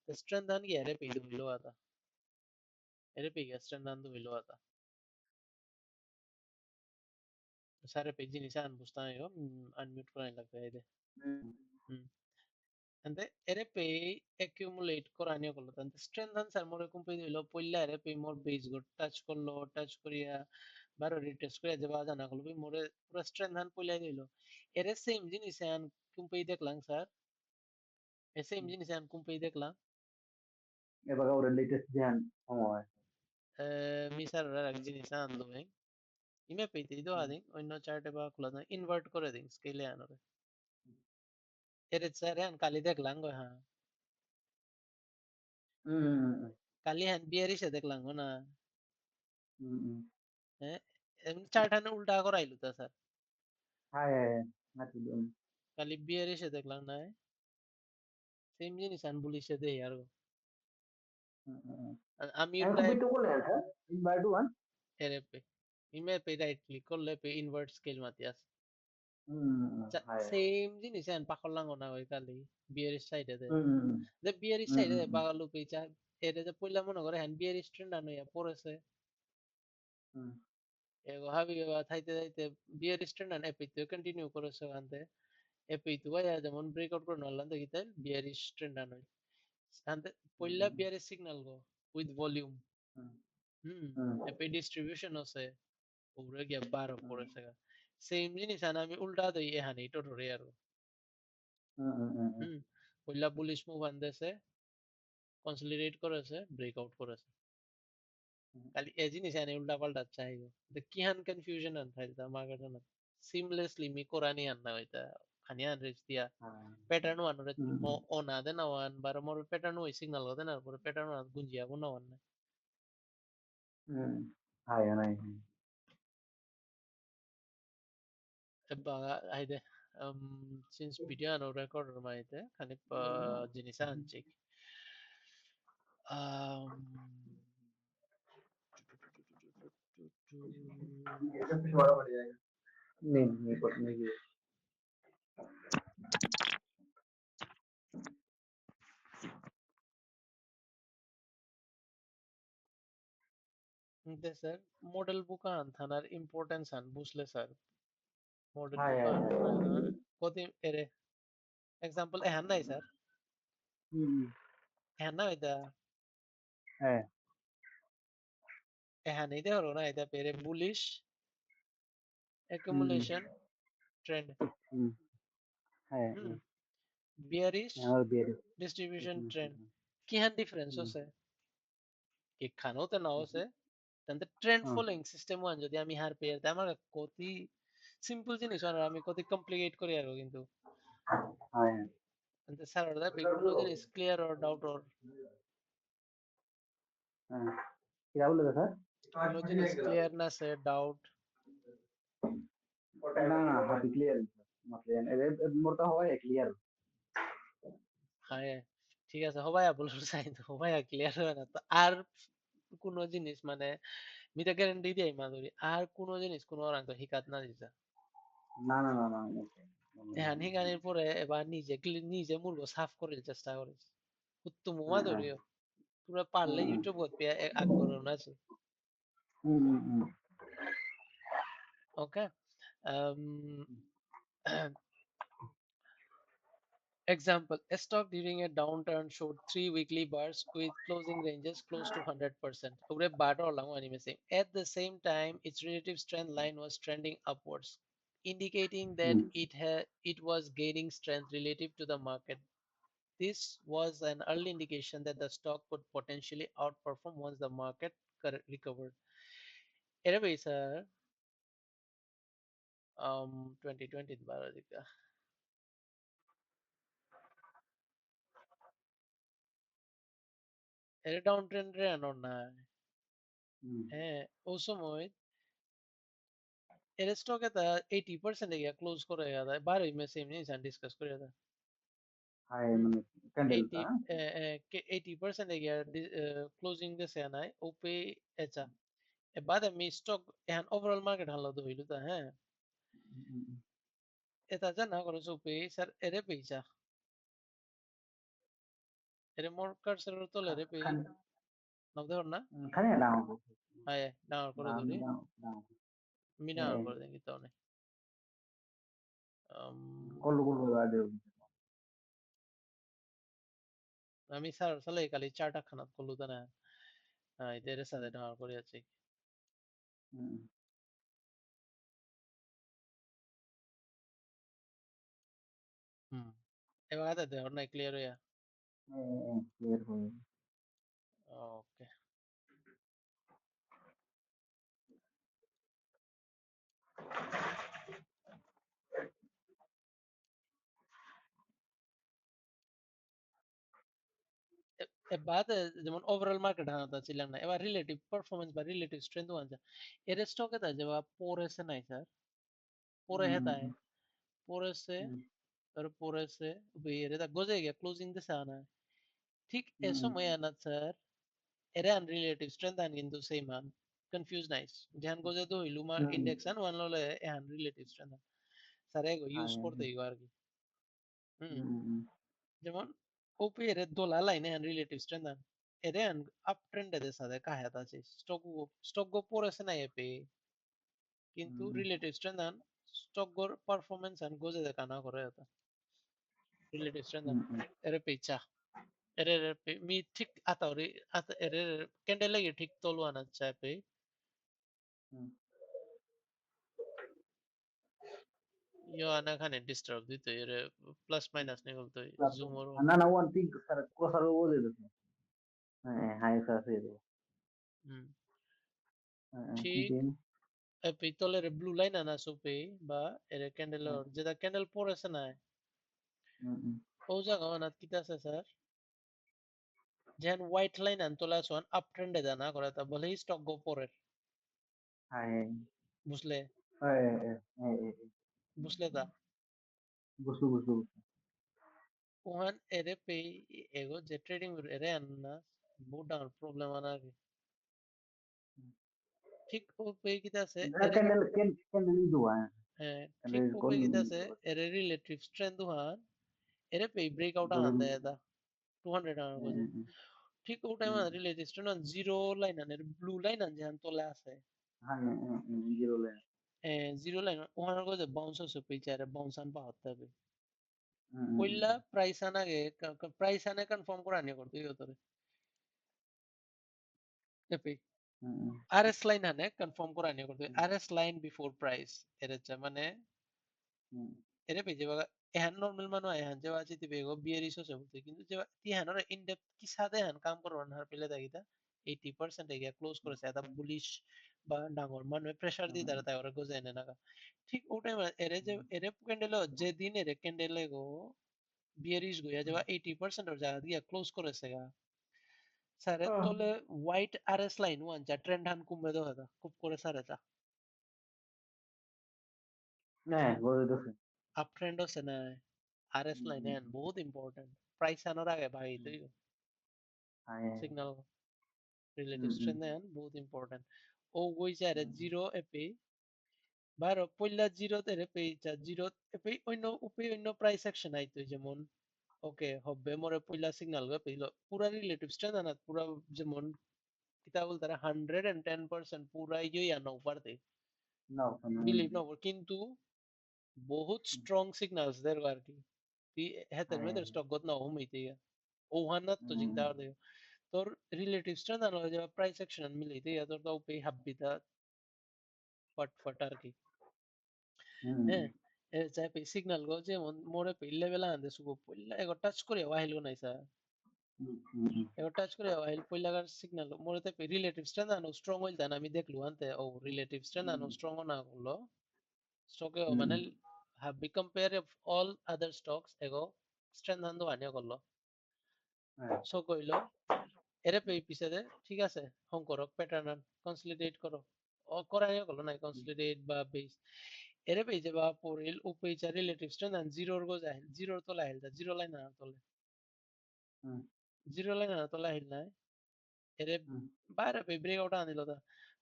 स्ट्रेंथ आन की अरे पे मिलो आता अरे पे क्या स्ट्रेंथ आन तो मिलो आता सारे पेज निशान पूछता है यो अनम्यूट कराने लगता है इधर হুম, अंते अरे पे accumulate कराने को लगता है स्ट्रेंथ आन सर मोरे कुंपे मिलो पहले अरे पे मोर बेस गो टच करिया बारो रिटेस्ट करिया जब आजा ना कलो भी मोरे पूरा स्ट्रेंथ आन पहले मिलो अरे सेम जिनिस आन कुंपे देख लांग सर ऐसे सेम जिनिस आन कुंपे देख लांग এবার ওর লেটেস্ট ধ্যান সময়। मी सर रख जिनिस आन दो हैं इमे पे ते दो आदिं অন্য চার্টে বা খোলা না ইনভার্ট করে দিন স্কেলে আনরে এর স্যার হ্যাঁ কালি দেখলাম গো হ্যাঁ হুম, কালি হ্যাঁ বিয়ারিশে দেখলাম গো না হুম, হুম, হ্যাঁ এমনি চার্ট হ্যাঁ উল্টা করাইলো তা স্যার হায়, হায়, হাতি দিন। কালি বিয়ারিশে দেখলাম না সেম জিনিস আন বুলিশে দেই আর হুম, হুম, হুম। আমি এখন উল্টা বিট্টু করলেন স্যার, ইনভাইট ওয়ান। এর পে ইমে পে রাইট ক্লিক করলে পে ইনভার্ট স্কেল মাতিয়াস হুম, হায়। সেম জিনিস আন পাখলাঙ্গ না ওই কালি বিয়ারিশ সাইডে দে হুম, হুম, যে বিয়ারিশ হুম, সাইডে হুম, দে হুম, বাগালু পেইচা এর যে পয়লা মনে করে হ্যাঁ বিয়ারিশ ট্রেন্ড আনো ইয়া পড়েছে হুম, এগো হাবি বা থাইতে থাইতে বিয়ারিশ ট্রেন্ড আন এপিতে কন্টিনিউ করেছে ওখান এপিতো ভাইয়া যেমন ব্রেকআউট করে নলাম দেখিতে বিয়ারিশ ট্রেন্ড আনয় আনতে পইলা হুম, বিয়ারিশ সিগন্যাল গো with volume hmm, hmm hmm, AP distribution আছে ওরে গিয়া 12 হুম, পড়েছে সেম জিনিস আন আমি উল্টা দেই এখানে এটা ধরে আর হুম, হুম, হুম, হুম, হুম পইলা বুলিশ মুভ আনতেছে কনসলিডেট করেছে ব্রেকআউট করেছে খালি এই জিনিস আনে উল্টা পাল্টা চাইবো কিহান কনফিউশন আন থাইতা মার্কেট না সিমলেসলি মি কোরআনি আন না হইতা খানি আন রেচ দিয়া হ্যাঁ, pattern one ore হুম, হুম, o na de na one bar mor pattern oi signal gode na por pattern one gunjia bu na one হুম, হায়, নাই। e ba ai de since video no recorder ma ite khani jinisa anchik um এটা বেশ বড় পড়ে যায়। নেই, নেই, নেই, নেই। de sir model book an thanar importance an busle sir model hi, book hi, an hi. koti ere example e han nai sir hmm, e han na ida হ্যাঁ, e han ide horo na ida pere bullish হুম, accumulation trend হুম, হ্যাঁ, hmm হ্যাঁ, bearish আমার বিয়ে দিছে। distribution হুম, trend কিহান difference হুম, আছে এখানেও নাও আছে তাহলে ট্রেন্ড হুম, ফলোইং সিস্টেম ওয়ান যদি আমি হার পেয়ে যাই আমার কতি সিম্পল জিনিস আর আমি কতি কমপ্লিকেট করি আর কিন্তু হ্যাঁ, স্যার ওটা কোনো জিনিস ক্লিয়ার অর ডাউট অর হ্যাঁ। কিরা বললো স্যার? কোনো জিনিস ক্লিয়ার না সে ডাউট না না হাতি ক্লিয়ার मतलब मोरता हुआ है क्लियर হ্যাঁ ঠিক আছে হবাই বলার চাই তো হবাই ক্লিয়ার হয় না তো আর কোনো জিনিস মানে মিটা গ্যারান্টি দিই মাধুরী আর কোনো জিনিস কোনো orang তো হিকাত না দিতা না না না না হ্যাঁ হিকানির পরে এবার নিজে নিজে মূল্য সাফ করে চেষ্টা করিস উত্তম মাধুরী তোরা পারলে ইউটিউব পেয়ে আগ্রহ আছে ওকে example, a stock during a downturn showed three weekly bars with closing ranges close to 100%. ওরে bar lang anime same. At the same time, its relative strength line was trending upwards, indicating that it was gaining strength relative to the market. This was an early indication that the stock could potentially outperform once the market recovered. Era sir 2020 বারো দিকা এর down trend রে আনর না হ্যাঁ ও সময় এর স্টকে তা 80% এ গিয়া ক্লোজ করে দেয় বারোই মে সেম জিনিস ডিসকাস করে দেয় हाय মানে ক্যান্ডেল 80 টা 80% এ গিয়া ক্লোজিং দিছে নাই ওপে এচা এ বাদে মি স্টক এখন ওভারঅল মার্কেট হালো তো হইলো তা হ্যাঁ এটা জানা করে ওপে স্যার এরে পেইচা এরে মোর কার্সের তলে এরে পেই খান নাও দেখো না খানে দাও হায় ডাউন করে দাও ধরি দাও দাও মিনা করে দেখি তো অনেক কল করব আদে আমি স্যার সালে খালি চারটা খানাত করলু তা না এদের সাথে ডাউন করে আছে হুম এবার আদা দেখো না ক্লিয়ার হইয়া ক্লিয়ার হয়ে ওকে বাদ যেমন ওভারঅল মার্কেট হানাতা ছিলেন না এবার রিলেটিভ পারফরমেন্স বা রিলেটিভ স্ট্রেংথ ওয়ানজা এর স্টকে তা যে পড়েছে নাই স্যার পড়ে হেতায় পড়েছে আর পড়েছে এর তা গজে গিয়া ক্লোজিং দিছে আনা ঠিক এ সময় আনা স্যার এর আন রিলেটিভ স্ট্রেংথ আন কিন্তু সেম মান কনফিউজ নাইস ধ্যান গজে তো হইলু মা ইন্ডেক্স আন ওয়ান ললে এহান রিলেটিভ স্ট্রেংথ স্যার এগো ইউজ করতে ইগো আর কি হুম যেমন ওপি এর দোলা লাইনে আন রিলেটিভ স্ট্রেংথ আন এর আন আপ ট্রেন্ড এর সাথে কাহাত আছে স্টক গো পড়েছে না এপে কিন্তু রিলেটিভ স্ট্রেংথ আন স্টক গোর পারফরম্যান্স আন গোজে দেখা না করে এটা রিলেটিভ স্ট্রেংথ আন এর পেচা এর মি ঠিক আতাওরি আতা এর ক্যান্ডেল লাগে ঠিক তলু আনা চাপে ইয়ো আনা খানে ডিস্টার্ব দিতে এর প্লাস মাইনাস নিকল তো জুম ওর না না ওয়ান থিং স্যার কোসার বলে দিছে হ্যাঁ হাই স্যার হুম ঠিক কন্টিনিউ পিতলের ব্লু লাইন আনা সুপে বা এর ক্যান্ডেল যেটা ক্যান্ডেল পড়েছে না ও জায়গা অনাত কিতা আছে স্যার যেন হোয়াইট লাইন আন তোলা সোন আপ ট্রেন্ডে জানা করে তা বলে স্টক গো পরে হাই বুঝলে হাই বুঝলে তা বুঝলো বুঝলো ওহান এরে পে এগো যে ট্রেডিং এরে আননা বহুত ডাঙর প্রবলেম আনা কি ঠিক ও পে কিতা আছে এরে ক্যান্ডেল ক্যান্ডেল দুয়া হ্যাঁ ঠিক ক্যান্ডেল ও পে কোন কিতা আছে এরে রিলেটিভ স্ট্রেংথ ওহান এরে পে ব্রেকআউট আহান দেয় দা 200 আনার গজে ঠিক ও time relative strength zero line আনের ব্লু লাইন আন যেহান তোলা আছে হ্যাঁ জিরো লাইন জিরো লাইন ওখানে করে বাউন্স আছে পিচারে বাউন্স আন পাহতে হবে কইলা প্রাইস আন আগে প্রাইস আনে কনফার্ম করে আনি করতে ইয়ে তোরে এপি আরএস লাইন আনে কনফার্ম করে আনি করতে আরএস লাইন বিফোর প্রাইস এর হচ্ছে মানে এর পেজে বাগা এহান নরমাল মানু এহান যে আছে তি বেগো বিয়ারিশ আছে বলতে কিন্তু যে তি হানরে ইন ডেপথ কি সাথে হান কাম করবার না পেলে দেখিতা 80% এ গিয়া ক্লোজ করেছে এটা বুলিশ বা ডাঙর মানে প্রেসার দি তারা তাই ওরা গোজে এনে না ঠিক ও টাইম এরে যে এরে ক্যান্ডেল যে দিন এরে ক্যান্ডেল গো বিয়ারিশ গয়া যাওয়া 80% ওর জায়গা দিয়া ক্লোজ করেছে গা স্যারের আহ, তলে হোয়াইট আরএস লাইন ওয়ান যা ট্রেন্ড হান কমবে তো হতা খুব করে স্যারে যা হ্যাঁ বুঝতেছি। আপ ট্রেন্ড আছে না আরএস হুম, লাইন হুম, এন বহুত ইম্পর্টেন্ট প্রাইস আনার আগে ভাই হুম, তুই হ্যাঁ, সিগন্যাল হুম, রিলেটিভ হুম, স্ট্রেন্থ এন বহুত ইম্পর্টেন্ট ও ওই যায় হুম, জিরো এপি বারো পইলা জিরো তে পেই যা জিরো এপি অন্য উপি অন্য প্রাইস অ্যাকশন আইতো যেমন ওকে হবে মোরে পইলা সিগন্যাল গে পেইলো পুরা রিলেটিভ স্ট্রেন্থ না পুরা যেমন কিতা বলতারা 110% পুরা ইয়ে আনো পারতে নাও শোনো, বিলিভ না কিন্তু বহুত স্ট্রং সিগন্যালস দের আর কি তুই হেতের হ্যাঁ, মেয়েদের স্টক গত না হইতে ও হান্নাত তো হুম, জিংতা আর দে তোর রিলেটিভ স্ট্রেন্থ না যে প্রাইস অ্যাকশন মিলিতে তোর তো পে হাব্বিতা ফট ফট আর কি হুম, হ্যাঁ যাই পে সিগন্যাল গো যে মোরে পে লেভেল আনতে সুগো পইলা এগো টাচ করে ওয়াহিল নাই স্যার হুম, হুম, হুম, এগো টাচ করে ওয়াহিল পইলাগার সিগন্যাল মোরে তে পে রিলেটিভ স্ট্রেন্থ আনো স্ট্রং হইল দেন আমি দেখলু আনতে ও রিলেটিভ স্ট্রেন্থ আনো স্ট্রং না করলো স্টকে হুম, মানে have be compare of all other stocks ego strength আনতো আনিয়া করলো হ্যাঁ, সো কইলো এরে পে পিছে দে ঠিক আছে হং করো প্যাটার্ন কনসলিডেট করো ও করাইয়া করলো না হুম, কনসলিডেট বা বেস এরে পে যে বা পরিল উপেচা রিলেটিভ স্ট্রেন্থ আন জিরোর গো যায় জিরোর তোলা হেল জিরো লাইন না তোলে হুম, জিরো লাইন না তোলা হেল না এরে হুম। বাইরে পে ব্রেক আউট আনিলো তা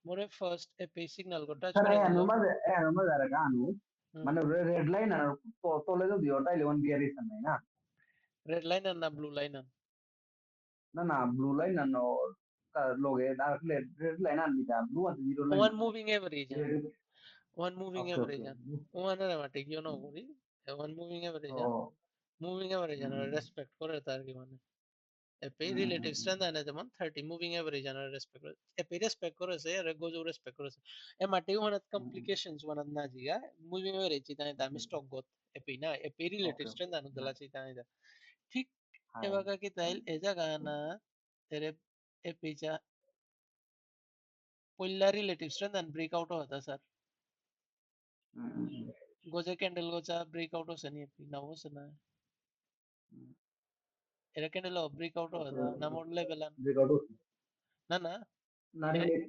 মোরে ফার্স্ট এ পে সিগন্যাল গো টাচ স্যার করে দিল এর মধ্যে আর একটা আনু হুম মানে রেড লাইন আর তলে যদি ওটা ইলেভেন বিয়ারিশন নাই না রেড লাইন আর না ব্লু লাইন আর না না ব্লু লাইন আর লগে আর রেড লাইন আর নিটা ব্লু আর জিরো লাইন ওয়ান আর moving average one moving okay average okay an one এর মাটি কিও না করি one moving average an O moving average an respect করে তার কি মানে এপি রিলেটিভ স্ট্রেন্থ আনে যেমন 30 মুভিং এভারেজ আন রেসপেক্ট করে এপি রেসপেক্ট করেছে আর গোজো রেসপেক্ট করেছে এ মাটি মানে কমপ্লিকেশনস মানে না জিগা মুভিং এভারেজ চিতা আমি স্টক গত এপি না এপি রিলেটিভ ওকে স্ট্রেন্থ আনু না দলা চিতা না ঠিক হ্যাঁ এবাকা কি তাইল এ জায়গা না তেরে এপি যা পইলা রিলেটিভ স্ট্রেন্থ আন ব্রেকআউট হতা স্যার গোজে ক্যান্ডেল গোজা ব্রেকআউট হচ্ছে নি এপি না হচ্ছে না era candle breakout होता ना मोड level an ব্রেকআউট ना ना না era relate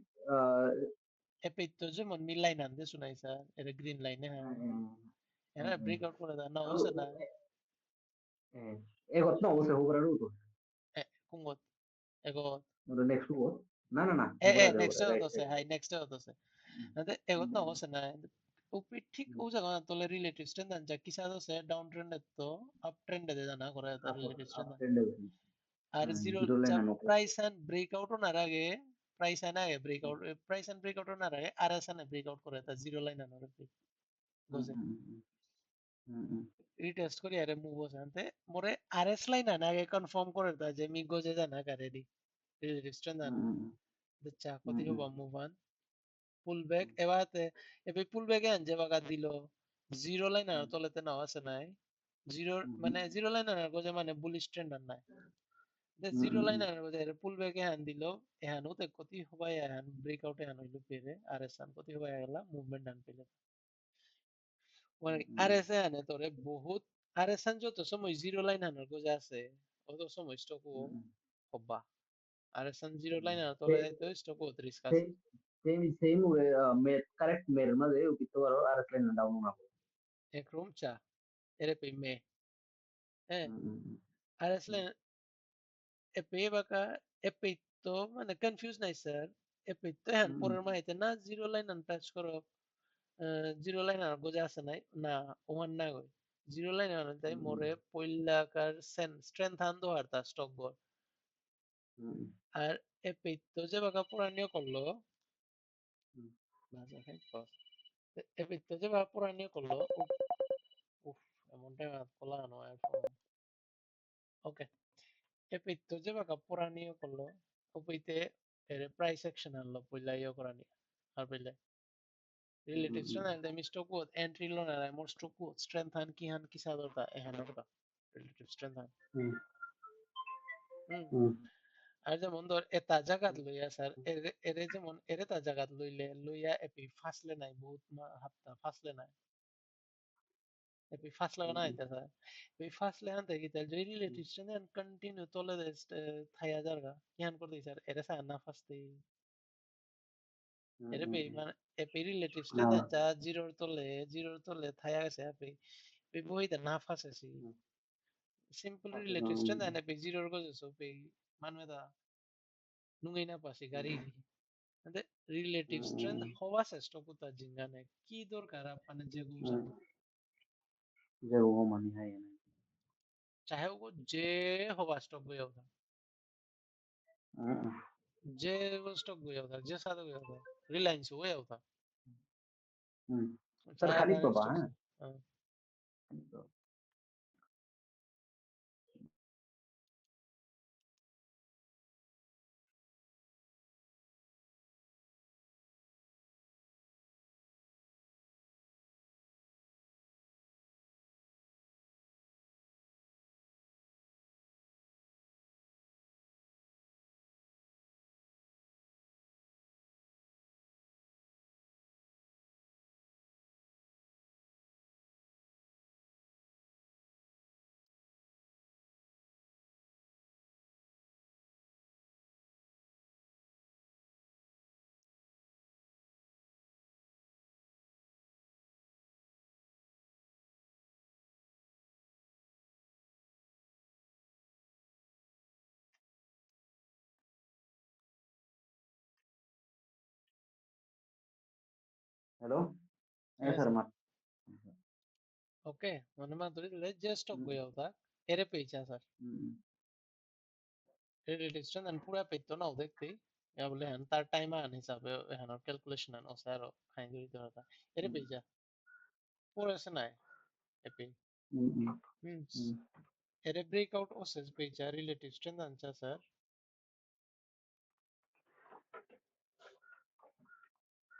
epe to je mon mi line ande sunai sa era green line ha era breakout করে da na hose na e gotno ose hobraruto kungot ego the next word না না না next hobrare right হতো সে right high next হতো সে না এগত না হose না উপি ঠিক ও জায়গা তোলে রিলেটিভ স্ট্রেন্থ আন যা কিসা হচ্ছে ডাউন ট্রেন্ড তো আপ ট্রেন্ড দে জানা করে তা রিলেটিভ up স্ট্রেন্থ trend আর জিরো zero line যা anoke প্রাইস আন ব্রেকআউট না আগে প্রাইস আন আগে ব্রেকআউট প্রাইস আন ব্রেকআউট না আগে আর এস আন ব্রেকআউট করে তা জিরো লাইন আনার গোজে রিটেস্ট করি আরে মুভ হচ্ছে আনতে মোরে আর এস লাইন আনা আগে কনফার্ম করে তা যে মি গোজে জানা কারে দি রেজিস্ট্রেশন আন দেখছা কত হবো মুভ আন পুল ব্যাক এবারে এবে পুল ব্যাকে আন যে বাগা দিল জিরো লাইন আর তলেতে না আছে নাই জিরো মানে জিরো লাইন আর গোজে মানে বুলিশ ট্রেন্ড আর নাই জিরো লাইন আর গোজে পুল ব্যাকে হ্যান দিল এহানো তে কতি হবাই এহান ব্রেকআউট এহান হইলো পেরে আর এস আন কতি হবাই গেলা মুভমেন্ট আন পেলে মানে আর এস আনে তোরে বহুত আর এস আন যত সময় জিরো লাইন আনার গোজে আছে অত সময় স্টক হবা আর এস আন জিরো লাইন আনার তোলে তো স্টক রিস্ক আছে same way correct mere madhe ukito baro RS line down na এক রুম চা এরে পে মে হ্যাঁ আর এস লাইন এপে বাকা এপে তো মানে কনফিউজ নাই স্যার এপে তো হ্যাঁ পরের মাইতে না জিরো লাইন আন টাচ করো জিরো লাইন আর গোজা আছে নাই না ওয়ান না গই জিরো লাইন আর তাই মোরে পইলাকার স্ট্রেংথ আনদো আর তা স্টক গর আর এপে তো যে বাকা পুরানিও করলো বাজা খাই কস এপে তো যে বাকা পুরানিও করলো উফ উফ এমন টাইম কলা নয় ওকে এপে তো যে বাকা পুরানিও করলো উপইতে এর প্রাইস অ্যাকশন আনলো পইলা ইয়ে করানি আর পইলা relative strength and the mistake entry lo na more stroke strength han ki han kisa dorta ehan orta relative strength han হুম আর যেমন ধর এটা জাগাত লইয়া স্যার এরে যেমন এরে তা জাগাত লইলে লইয়া এপি ফাসলে নাই বহুত হাপ্তা ফাসলে নাই Epi fast laga na ita sa. Epi fast laga ante kita jadi relative strength and continue tole de thaya jarga. Kian kor sir ere sa na fast te. Ere pe man epi relative strength and cha zero tole thaya gese epi. Epi boi da na fast esi. Simple relative strength and epi zero ko jeso pe man me da nungai na pasi gari. Ante relative strength হওয়া চেষ্টা করতে জিঙ্গানে কি দরকার আপনার যে গুছানো जरूर money है ये चाहे वो जे होगा स्टॉक गया होगा नहीं जे वो स्टॉक गया होगा जे साथ गया होगा रिलायंस हो गया होगा सर चाहे खाली अदानी बाबा स्टॉक हैं से हाँ हेलो हाँ सर सर मत ओके मैंने मान तो ले जे स्टॉक गया होगा एरे पे इच्छा सर रिलेटिव स्ट्रेंथ and पूरा पे तो ना हो देखते या बोले हम तार टाइम आने हिसाब है हम कैलकुलेशन है सारो खाई दूरी तो होता एरे पे इच्छा पूरा से ना है एपी मींस एरे ब्रेकआउट ओसेस पे इच्छा रिलेटिव स्ट्रेंथ अंचा सर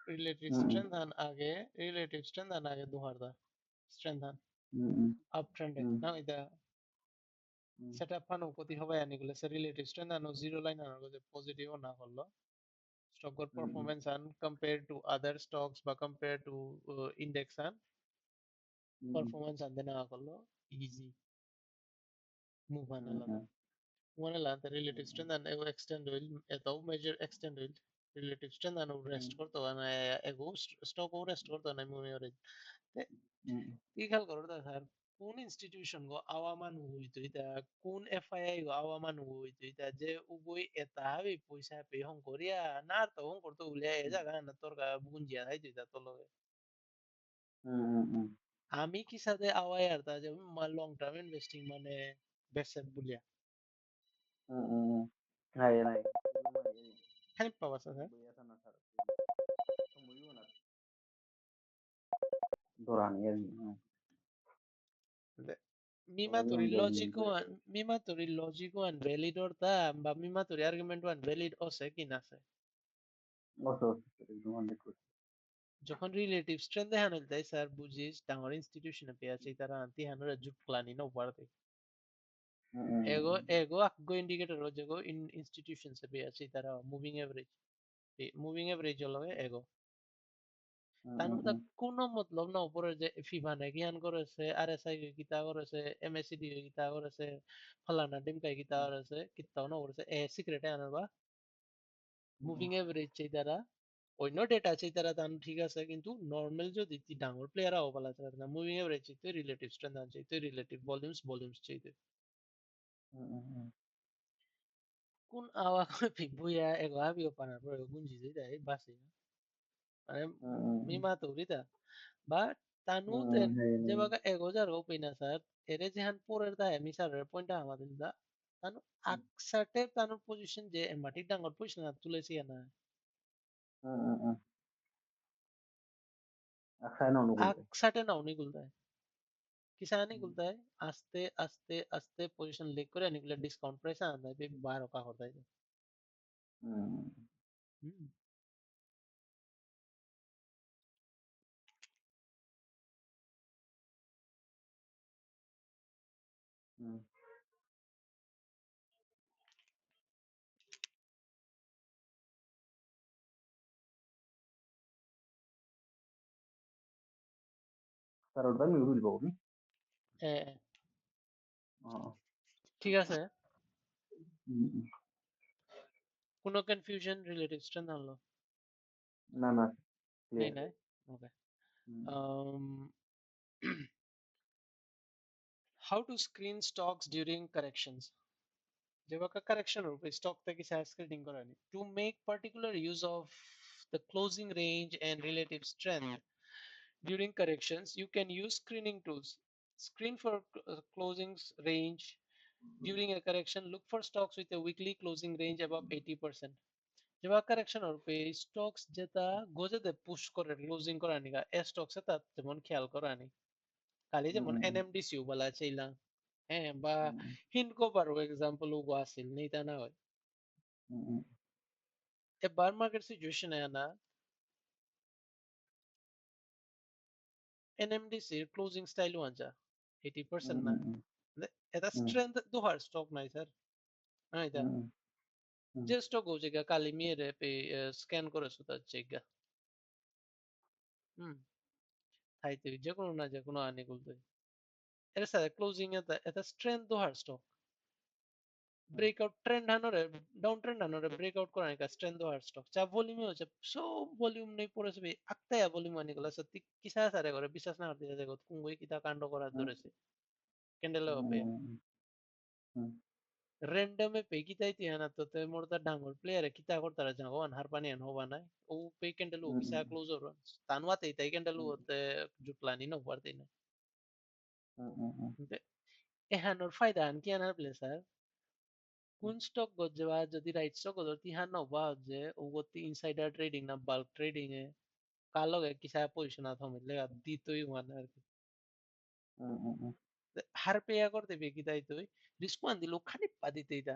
relative strength and आगे दुहारदा strength uptrend now ida setup pano koti hoba yani gule se relative strength and zero line and go positive na hollo stock or performance and compared to other stocks বা compared to index and performance and then hollo easy move anala one la the relative strength and extend will eto measure extend will relative strength and rest korto na ego stock or rest korto na move average কি খেয়াল করো তা sir কোন institution গো আওয়ামান হইতো এটা কোন FII গো আওয়ামান হইতো এটা যে উবই এটা হাবি পয়সা পে হং করিয়া না তো হং করতে উলিয়া এ জায়গা না তোর গা বুঞ্জিয়া খাইতো এটা তো লগে আমি কি সাথে আওয়াই আর তা যে লং টার্ম ইনভেস্টিং মানে বেসেট বুলিয়া है ना হেল্প পাবা স্যার भैया था ना सर तो मुझे ना दौरान ये মিমাতরি লজিক মিমাতরি লজিক ওয়ান ভ্যালিড অর তা বা মিমাতরি আর্গুমেন্ট ওয়ান ভ্যালিড আছে কি না আছে ओके ओके যখন রিলেটিভ স্ট্রেংথ দেখানো যায় স্যার বুঝিস ডাঙর ইনস্টিটিউশনে পেয়ে আছে তারা আনতি হানোরে জুট প্লানি না উপরতে ego akgo indicator ho jago in institution se peয়ে আছে তারা মুভিং এভারেজ হলো ego তার মধ্যে কোনো মতলব না উপরে যে ফিফা নে জ্ঞান করেছে আরএসআই কিতা করেছে এমএসিডি কিতা করেছে ফলানা ডিমকাই কিতা করেছে কিতাও না করেছে এ সিক্রেটে আনবা মুভিং এভারেজ চাই তারা অন্য ডেটা চাই তারা তান ঠিক আছে কিন্তু নর্মাল যদি ডাঙর প্লেয়ার আও বলা যায় না মুভিং এভারেজ চাইতে রিলেটিভ স্ট্রেংথ চাইতে রিলেটিভ ভলিউমস চাইতে কোন আওয়া করে ফিকবুয়া এগো আবিও পানার পরে গুঞ্জি যাই বাসে মানে মিমা তো রিতা বা তানু যে বাগা এগোজার ওপিনা স্যার এরে যেহান পরের দা মিসারের পয়েন্টটা আমাদের দা তানু আকসাটে তানু পজিশন যে মাটি ডাঙ্গর পজিশন তুলেছি না আকসাটে না উনি গুলতায় किसान खुलता है आस्ते आस्ते आस्ते पोजीशन लेकर निकले डिस्काउंट प्राइस आता है फिर बाहर का होता है हम्म सर उधर म्यूजिक होगी হ্যাঁ, ও, ঠিক আছে। হুম, হুম। কোনো কনফিউশন রিলেটিভ স্ট্রেংথ আনলো না না, নেই ক্লিয়ার। না? ওকে। হুম, um, how to screen stocks during corrections? जेव्हा का correction होते stock त्याची size screening करानी to make particular use of the closing range and relative strength during corrections you can use screening tools. Screen for closing range during a correction. Look for stocks with a weekly closing range above 80%. जेव्हा correction হবে stocks যেটা গজেতে push করে closing করা নিগা এ স্টকসে তার যেমন খেয়াল করা নি খালি হুম, যেমন হুম, এনএমডিসিও বলা চাইলা হ্যাঁ বা হুম, হিনকো পারো এক্সাম্পল উগো আসিল নেই তা না হয় হুম, হুম, এ বার মার্কেট সিচুয়েশনে আনা এনএমডিসির ক্লোজিং স্টাইল ওয়াঞ্জা হুম, 80% না হুম, হুম, এটা হুম, স্ট্রেংথ দোহার স্টক নাই স্যার হ্যাঁ এটা হুম, হুম, যে স্টক হচ্ছে গা কালি মেরে পে স্ক্যান করেছো তার চেগা হুম থাইতে যে কোনো না যে কোনো আনি গুলতে এটা স্যার ক্লোজিং এটা স্ট্রেংথ দোহার স্টক হুম, ব্রেকআউট ट्रेंड हानोरे डाउन ट्रेंड हानोरे ब्रेकआउट कराने का स्ट्रेंथ हो स्टॉक चा वॉल्यूम हो जब सो वॉल्यूम नहीं पड़े से भी अक्ता या वॉल्यूम आने गला सत्य किसा सारे करे विश्वास ना करते जाते कुंगोई किता कांडो करा হুম, धरे से कैंडल पे হুম, হুম, रैंडम पे किता ही थिया ना तो मोर ता डांगोर प्लेयर है किता कर तारा जाओ अनहार पानी अन होवा ना वो पे कैंडल वो হুম, किसा क्लोज हो तानवा ते कैंडल হুম, होते जुटला नहीं ना पड़ते হুম, হুম, হুম, ना ए हानोर फायदा अन क्या ना प्ले सर কোন স্টক গজ্জেবা যদি রাইট স্টক গজর তিহান নবা যে উগতি ইনসাইডার ট্রেডিং না বাল্ক ট্রেডিং এ কালগে কিসা পজিশন আথ হমিলে দিতই ওয়ান আর কি হুম, হুম, হুম, হার পেয়া করতে বে কি তাই তুই রিস্ক ওয়ান দিলো খানি পা দিতে দা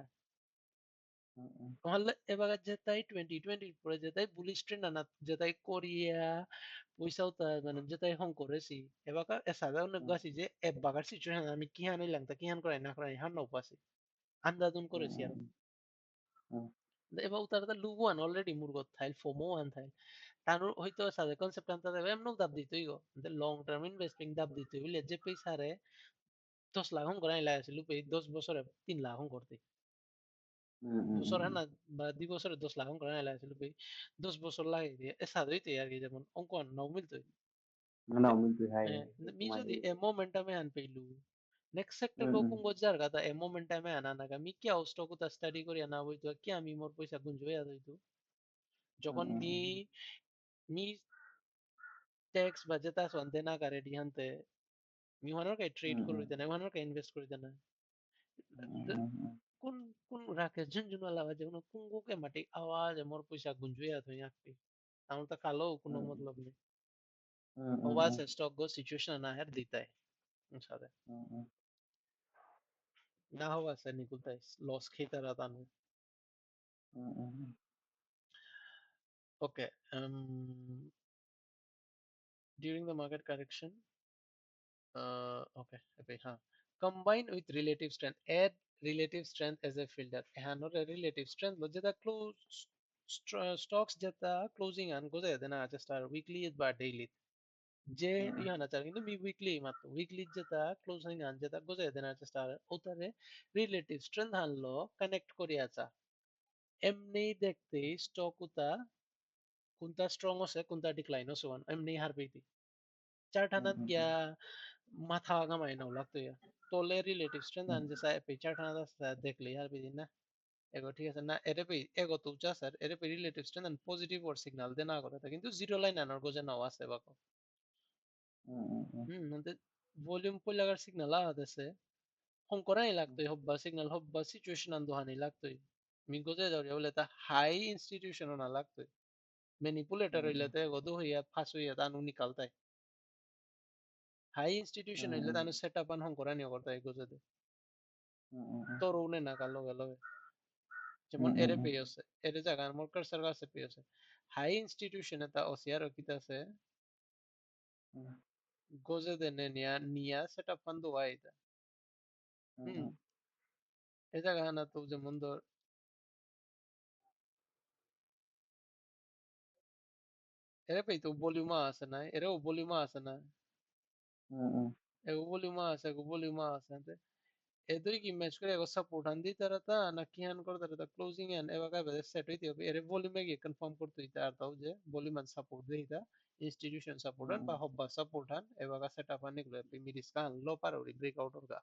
হুম, তাহলে এবার যেতাই 2020 পরে যেতাই বুলিশ ট্রেন্ড না যেতাই কোরিয়া পয়সাও তা মানে যেতাই হং করেছি এবার এসাদা অনেক গাছি যে এ বাগার সিচুয়েশন আমি কি হানি লাগতা কি হান করাই না করাই হান নপাসি আন্দাজুন করেছি আর এবার উতারতা লুগুয়ান অলরেডি মুরগত থাইল ফোমো আন থাইল তানোর হয়তো সাথে কনসেপ্ট আনতে দেবে এমন দাব দিতেই গো লং টার্ম ইনভেস্টিং দাব দিতে হইলে যে পয়সারে 10 লাখ হন করে আইলা আছিল 10 বছরে 3 লাখ হন করতে বছর হ্যাঁ না বা 2 বছরে 10 লাখ হন করে আইলা আছিল 10 বছর লাগে দিয়ে এ সাদইতে আর কি যেমন অঙ্ক নাও মিলতই Mana umil tu hai me tumari. যদি এ মোমেন্টামে আন পেইলু নেক্সট সেক্টর গো Mm, কুঙ্গো জার গাতা এ মোমেন্টামে আনা নাগা মি কি স্টক উতা স্টাডি করি আনা হইতো কি আমি মোর পয়সা গুঞ্জয়া হইতো যখন মি mm, মি ট্যাক্স বাজেতা সন্তে না করে দিহান্তে মিহনৰ কে ট্ৰেড mm, কৰি দেনা মিহনৰ কে ইনভেষ্ট কৰি দেনা mm, কোন কোন রাখে ঝুনঝুনালা বাজে কোনো কুঙ্গু কে মাটি আওয়াজ মোর পয়সা গুঞ্জুয়া তো ইয়াকি আমার তো কালো কোনো मतलब नहीं आवाज है स्टॉक गो सिचुएशन ना है देता है सारे ना हुआ से निकलता है लॉस खाता रहता नहीं okay during the market correction okay अबे हाँ combine with relative strength add relative strength as a filter हाँ no relative strength लो जेता close stocks যেটা closing আন গোজে দেনা just আর weekly বা daily যে ইয়া না চার কিন্তু উইকলি মাত্র উইকলি যেটা ক্লোজিং আন যেটা গোজে দেনা চেষ্টা ওটারে রিলেটিভ স্ট্রেংথ আনলো কানেক্ট করিয়া চা এমনি দেখতে স্টক উতা কোনটা স্ট্রং আছে কোনটা ডিক্লাইন আছে ওয়ান এমনি হার পেইতি চার্ট হানাত গিয়া মাথা গামাই নাও লাগতো ইয়া তোলে রিলেটিভ স্ট্রেংথ আন যে চাই পে চার্ট হানাত আছে দেখলি হার পেইতি না এগো ঠিক আছে না এরে পে এগো তো উচা স্যার এরে পে রিলেটিভ স্ট্রেংথ আন পজিটিভ ওর সিগন্যাল দে না করে কিন্তু জিরো লাইন আনার গোজে নাও আছে বাকো নন্তে ভলিউম পইলাগার সিগনাল আদেছে হংকরাই লাগতোই হব্বা সিগনাল হব্বা সিচুয়েশন আন্দোহানি লাগতোই মিগোজে যাওয়া বলে তা হাই ইনস্টিটিউশন না লাগতোই ম্যানিপুলেটর হইলে তো গদু হইয়া ফাঁস হইয়া তানু নিকালতাই হাই ইনস্টিটিউশন হইলে তানু সেট আপ আন হংকরানি করতাই গোজে দে তোর উনে না কালো গেল যেমন এরে পেয়ে আছে এরে জায়গা মোর কারসার কাছে পেয়ে আছে হাই ইনস্টিটিউশনে তা ওসিয়ার কিতাছে গোজে দে নিয়া নিয়া সেট আপ আন দোয়াই দা হুম এ জায়গা না তো যেমন ধর এরে পেয়ে তো ভলিউম আছে না এরেও ভলিউম আছে না ego volume más ante edo ki match করে ego support han di tarata na ki han kor tarata closing and eva ka bede set hoiti hobe ere volume ge confirm করতে হইতা আর তাও যে volume and support দেইতা institution support Mm, বা hobba support han eva ka setup han egulo miris kan lo parori breakout orga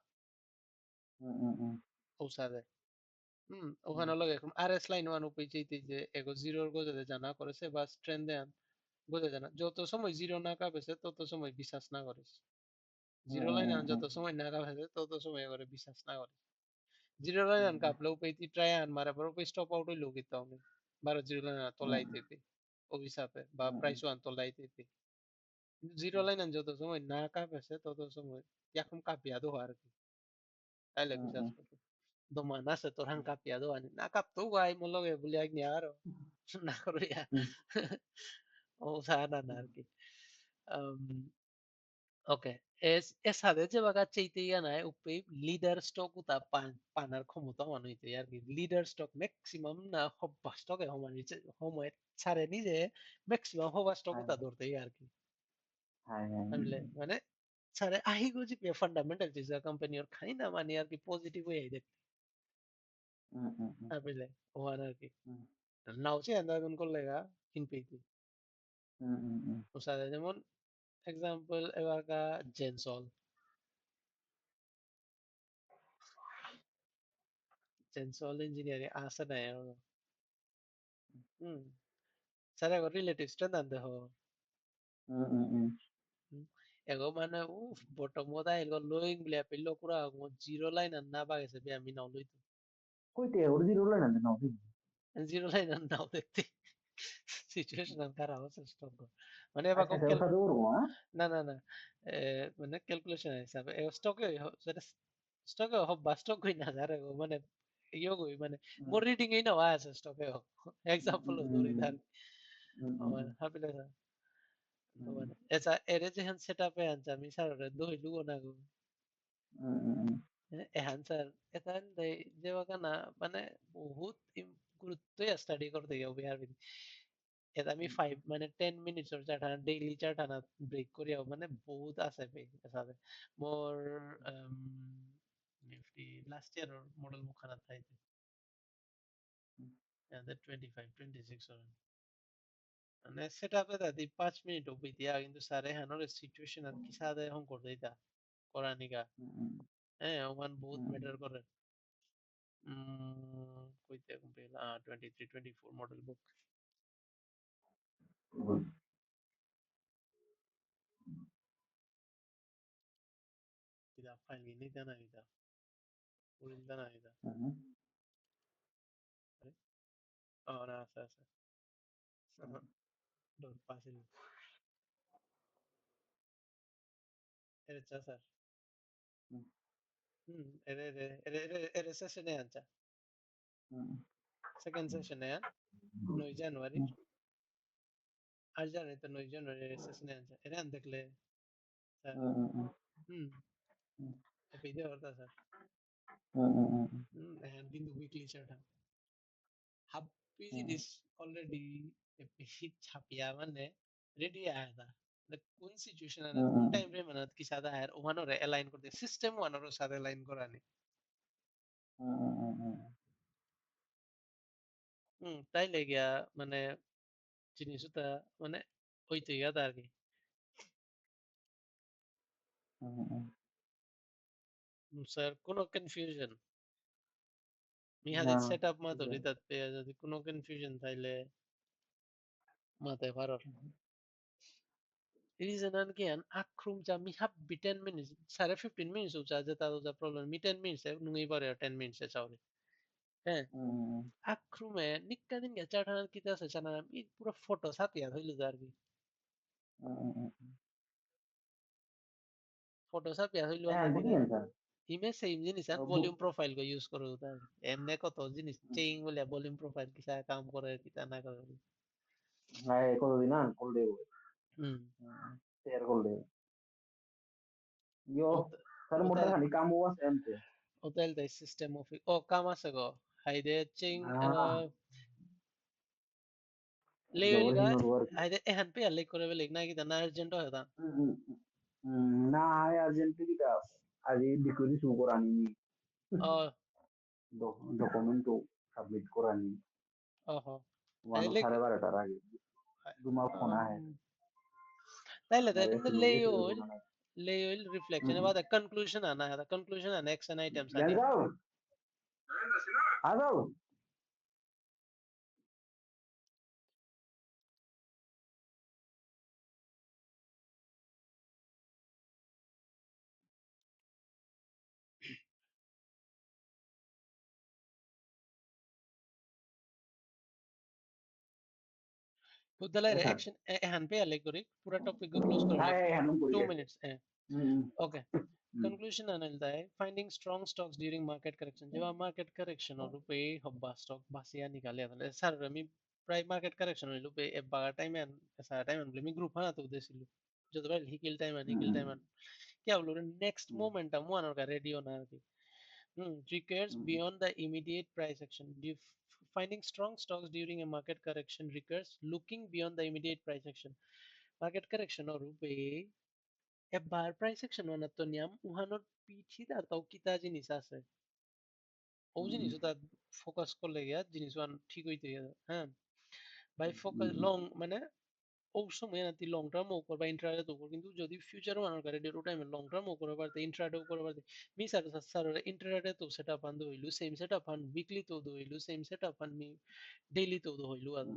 mm. usade Mm, ওখানে লগে এখন RS line one উপরে যেতে যে এগো জিরোর গজে জানা করেছে বা ট্রেন্ড দেন বোঝা যায় না যত সময় জিরো না কাঁপেছে তত সময় বিশ্বাস না করিস জিরো লাইন আন যত সময় না কাঁপেছে তত সময় করে বিশ্বাস না করিস জিরো লাইন আন কাঁপলেও পেয়েছি ট্রাই আন মারা পর উপরে স্টপ আউট হইলেও কিন্তু আমি বারো জিরো লাইন আন তোলাইতে পে অভিশাপে বা প্রাইস ওয়ান তোলাইতে পে জিরো লাইন আন যত সময় না কাঁপেছে তত সময় এখন কাঁপিয়া দো আর কি তাইলে বিশ্বাস করতে domanda se torhan capiado ani nakapto guay mo loge buli ag niaro na korea o sana narki um okay esa de je baga cheite ya na upe leader stock uta panar ক্ষমতা মানুইতে আর কি leader stock maximum না হব্বা stock এ হমানি সময় ছাড়ে নি যে maximum হবা stock উতা ধরতে আর কি বুঝলে মানে ছাড়ে আহি গুজি পে ফান্ডামেন্টাল যে কোম্পানি ওর খাই না মানে আর কি পজিটিভ হয়ে দেখতে বুঝলে ওখানে আর কি নাও sih anda con colega inpiti. O sea, যেমন example এবারকা জেনসল জেনসল ইঞ্জিনিয়ারিং আছে না এরো হুম সারা গো রিলেটিভ স্ট্রেন্থ আনতে হো এগো মানে উফ বটম মোদা এগো লোইং বলে পেলো পুরা জিরো লাইন আর না বাগেছে বে আমি নাও লইতো Koite original na na no. Zero line আর নাও দেখতে সিচুয়েশন আর খারাপ হচ্ছে স্টক মানে এবার Acha sa sa dur wa. না না না মানে ক্যালকুলেশন হিসাবে স্টকে যেটা স্টকে হোক বা স্টক কই না যারে মানে ইয়ে কই মানে মোর রিডিং এই না আছে স্টকে এক্সাম্পল ধরি ধার আমার হাবিলে তো মানে এসা এরে যে হ্যান সেটআপে আনছে আমি স্যার দই লুগো না গো এহান স্যার এখান যে বাগানা মানে বহুত গুরুত্ব স্টাডি করতে গিয়ে বিহার এটা আমি 5 মানে 10 মিনিটস ওর চাটানা ডেইলি চাটানা ব্রেক করিয়াও মানে বহুত আছে বে এসাবে মোর নিফটি লাস্ট ইয়ার মডেল মুখানা থাইতে the 25 26 ওর মানে সেটআপে দাদি 5 মিনিট ওবি দিয়া কিন্তু স্যারে হানোর সিচুয়েশন আর কি সাদে হন করে দিতা করানিকা হ্যাঁ ওমান বহুত ম্যাটার করে কইতে কম্পেলা 23 24 মডেল বুক কিতা ফাইল গিনি জানা কিতা উড়িল জানা কিতা না আছে আছে ডোর পাসিল এর স্যার এর সেশনে আনছা সেকেন্ড সেশনে 9 জানুয়ারি আজ জানি তো 9 জানুয়ারি সেশনে আনছা এর আন দেখলে স্যার হুম এপি দে হরতা sir and in the weekly chart happy this already epi ছাপিয়া মানে রেডি আয়া কোন সিচুয়েশন আর কোন টাইম ফ্রেম মানে কি সাদা আর ওয়ানোরে অ্যালাইন করতে সিস্টেম ওয়ানোরে সাথে অ্যালাইন করানি তাই লেগিয়া মানে জিনিসটা মানে হইতে গিয়া আর কি স্যার কোনো কনফিউশন মিহাদি সেট আপ মা ধরি তাতে যদি কোনো কনফিউশন তাইলে মাথায় পারর reason an kian akrum ja mi habbi 10 minutes sare 15 minutes uja jeta uja problem mi 10 minutes nungi pare 10 minutes e chawri হ্যাঁ akrume nikka din ga chatanan kita se chana mi pura photo sapia hoilu আর কি photo sapia hoilu an dire ইমে same জিনিস আর volume profile গো use করে উতার এমনে কত জিনিস চেইং বলে ভলিউম প্রোফাইল কিসা কাম করে কিতা না করে হুম Share করলে yo sir ওটা motor hani kamu was ente ওটা এল সিস্টেম অফ ও কাম আছে গো হাইদে চেইং ah লেভেল jawar গা hinor work হাইদে এহান পে লে করে বেলে না কিতা না আর্জেন্ট হয় তা Nah, urgent kita আজি dikulis mo Quran ini Oh, dokumen tu submit Quran ini oh. manu Like, sare bara lagi duma phone ahe তাইলে তাই mere तुमने sinu ke sinu guna na ले oil reflection बाद conclusion आना है conclusion आना action items आनी Jangan Halo. खुद like Yes, sir. action hand पे अलग करी पूरा topic को close कर ले Hai, hanum puri 2 yes. minutes Hmm. okay conclusion आना मिलता है finding strong stocks during market correction जब आप market correction और रुपए हब्बा stock बासिया निकाले आता है सर मी प्राइस market correction और रुपए एक बार टाइम में ऐसा टाइम में मी ग्रुप हाँ तो उधर से लो जो तो भाई हिकिल टाइम क्या बोलो next momentum one और का ready होना है requires beyond the immediate price action. Finding strong stocks during a market correction requires looking beyond the immediate price action. Market correction or rupe a bar price action one to niam uhanor pichi dar tau kita jinis ase. ও জিনিস ওটা focus করলে গিয়া জিনিস one ঠিক হইতে গিয়া হ্যাঁ by focus long মানে ওই সময় না তুই লং টার্ম করবা ইন্ট্রাডে তো কিন্তু যদি ফিউচারও আনার করে ডে টাইমে লং টার্ম করবা পারতে ইন্ট্রাডেও করবা পারতে মি স্যার স্যার ইন্ট্রাডে তো সেটআপ আন হইলু সেম সেটআপ আন উইকলি তো হইলু সেম সেটআপ আন মি ডেইলি তো হইলু আদা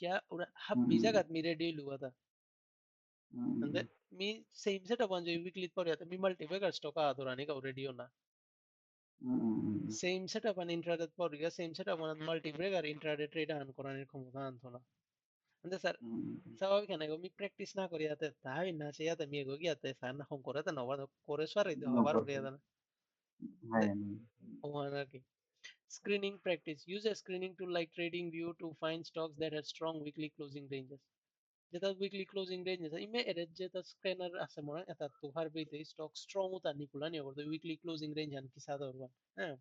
क्या उरा हब बीजा गात मी रेडी लुआ था अंदर मी सेम सेटअप आन जो वीकली पर आता मी मल्टीवेगर स्टॉक आ तो रानी का रेडी होना सेम सेटअप आन इंट्राडे पर गया सेम सेटअप आन मल्टीवेगर इंट्राडे ट्रेड आन कराने ক্ষমতা আনতো না अंदर सर স্বাভাবিক না আমি প্র্যাকটিস না করি যাতে তাই না সে যাতে আমি এগো গিয়াতে সার না ফোন করে তো না করে সরে No হবার উড়িয়ে problem. দেন Hai. ওখানে আর কি screening practice use a screening tool like trading view to find stocks that have strong weekly closing ranges যেটা weekly closing ranges ইমে এর যেটা স্ক্যানার আছে মনে এটা তো হারবেতে স্টক স্ট্রং উতা নিকুলা নিয়ে করতে weekly closing range আন কি সাদা হরবা হ্যাঁ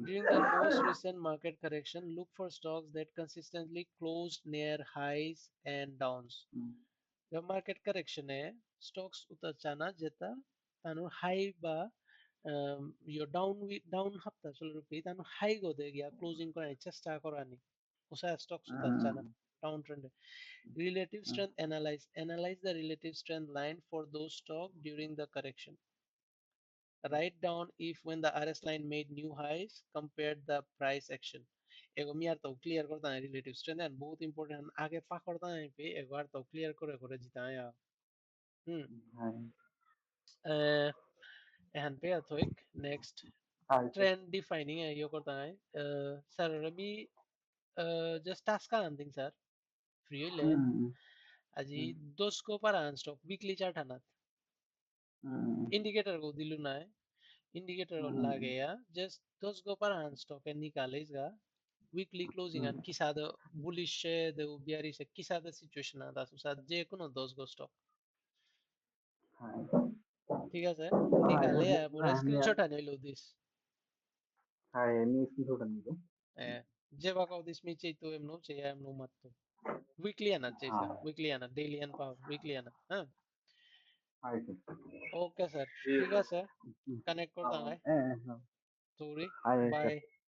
during the most recent market correction look for stocks that consistently closed near highs and downs या मार्केट करेक्शन है स्टॉक्स उतरताना जेता तानु हाई बा यो डाउन हप्ता चलो रुपये तानु हाई गो दे गया क्लोजिंग कराने चेष्टा करानी उसा स्टॉक्स उतरताना down trend relative strength analyze the relative strength line for those stock during the correction write down if when the RS line made new highs compared the price action एगो मियार तो clear करता है relative strength and बहुत important आगे पकड़ता है पे एक बार तो क्लियर करे जिताया Hai. एहन पे अथोइक नेक्स्ट Hai. ट्रेंड डिफाइनिंग है यो करता है सर रबी जस्ट टास्क आंदिंग सर फ्री ले আজি 10 को पर आन स्टॉक वीकली चार्ट आना इंडिकेटर को दिलू ना है इंडिकेटर को लागे या जस्ट 10 को पर आन स्टॉक है निकाले इसका वीकली क्लोजिंग आन की सादा बुलिश है दे बियरिश है की सादा सिचुएशन आता है साथ जे कोनो 10 को स्टॉक Hai. ঠিক আছে Hai. নিকালে মোরা Hai. স্ক্রিনশট আনি লও this Hai. Ini screenshot itu. যে বাকাও দিস মি চাইতো এমনো চাই এমনো মাত্র উইকলি আনা চাইছে Hai. উইকলি আনা ডেইলি আন পাও উইকলি আনা হ্যাঁ Hai. Sir. ওকে স্যার ঠিক আছে কানেক্ট করতে হয় Eh. Sorry Hai. Sir. By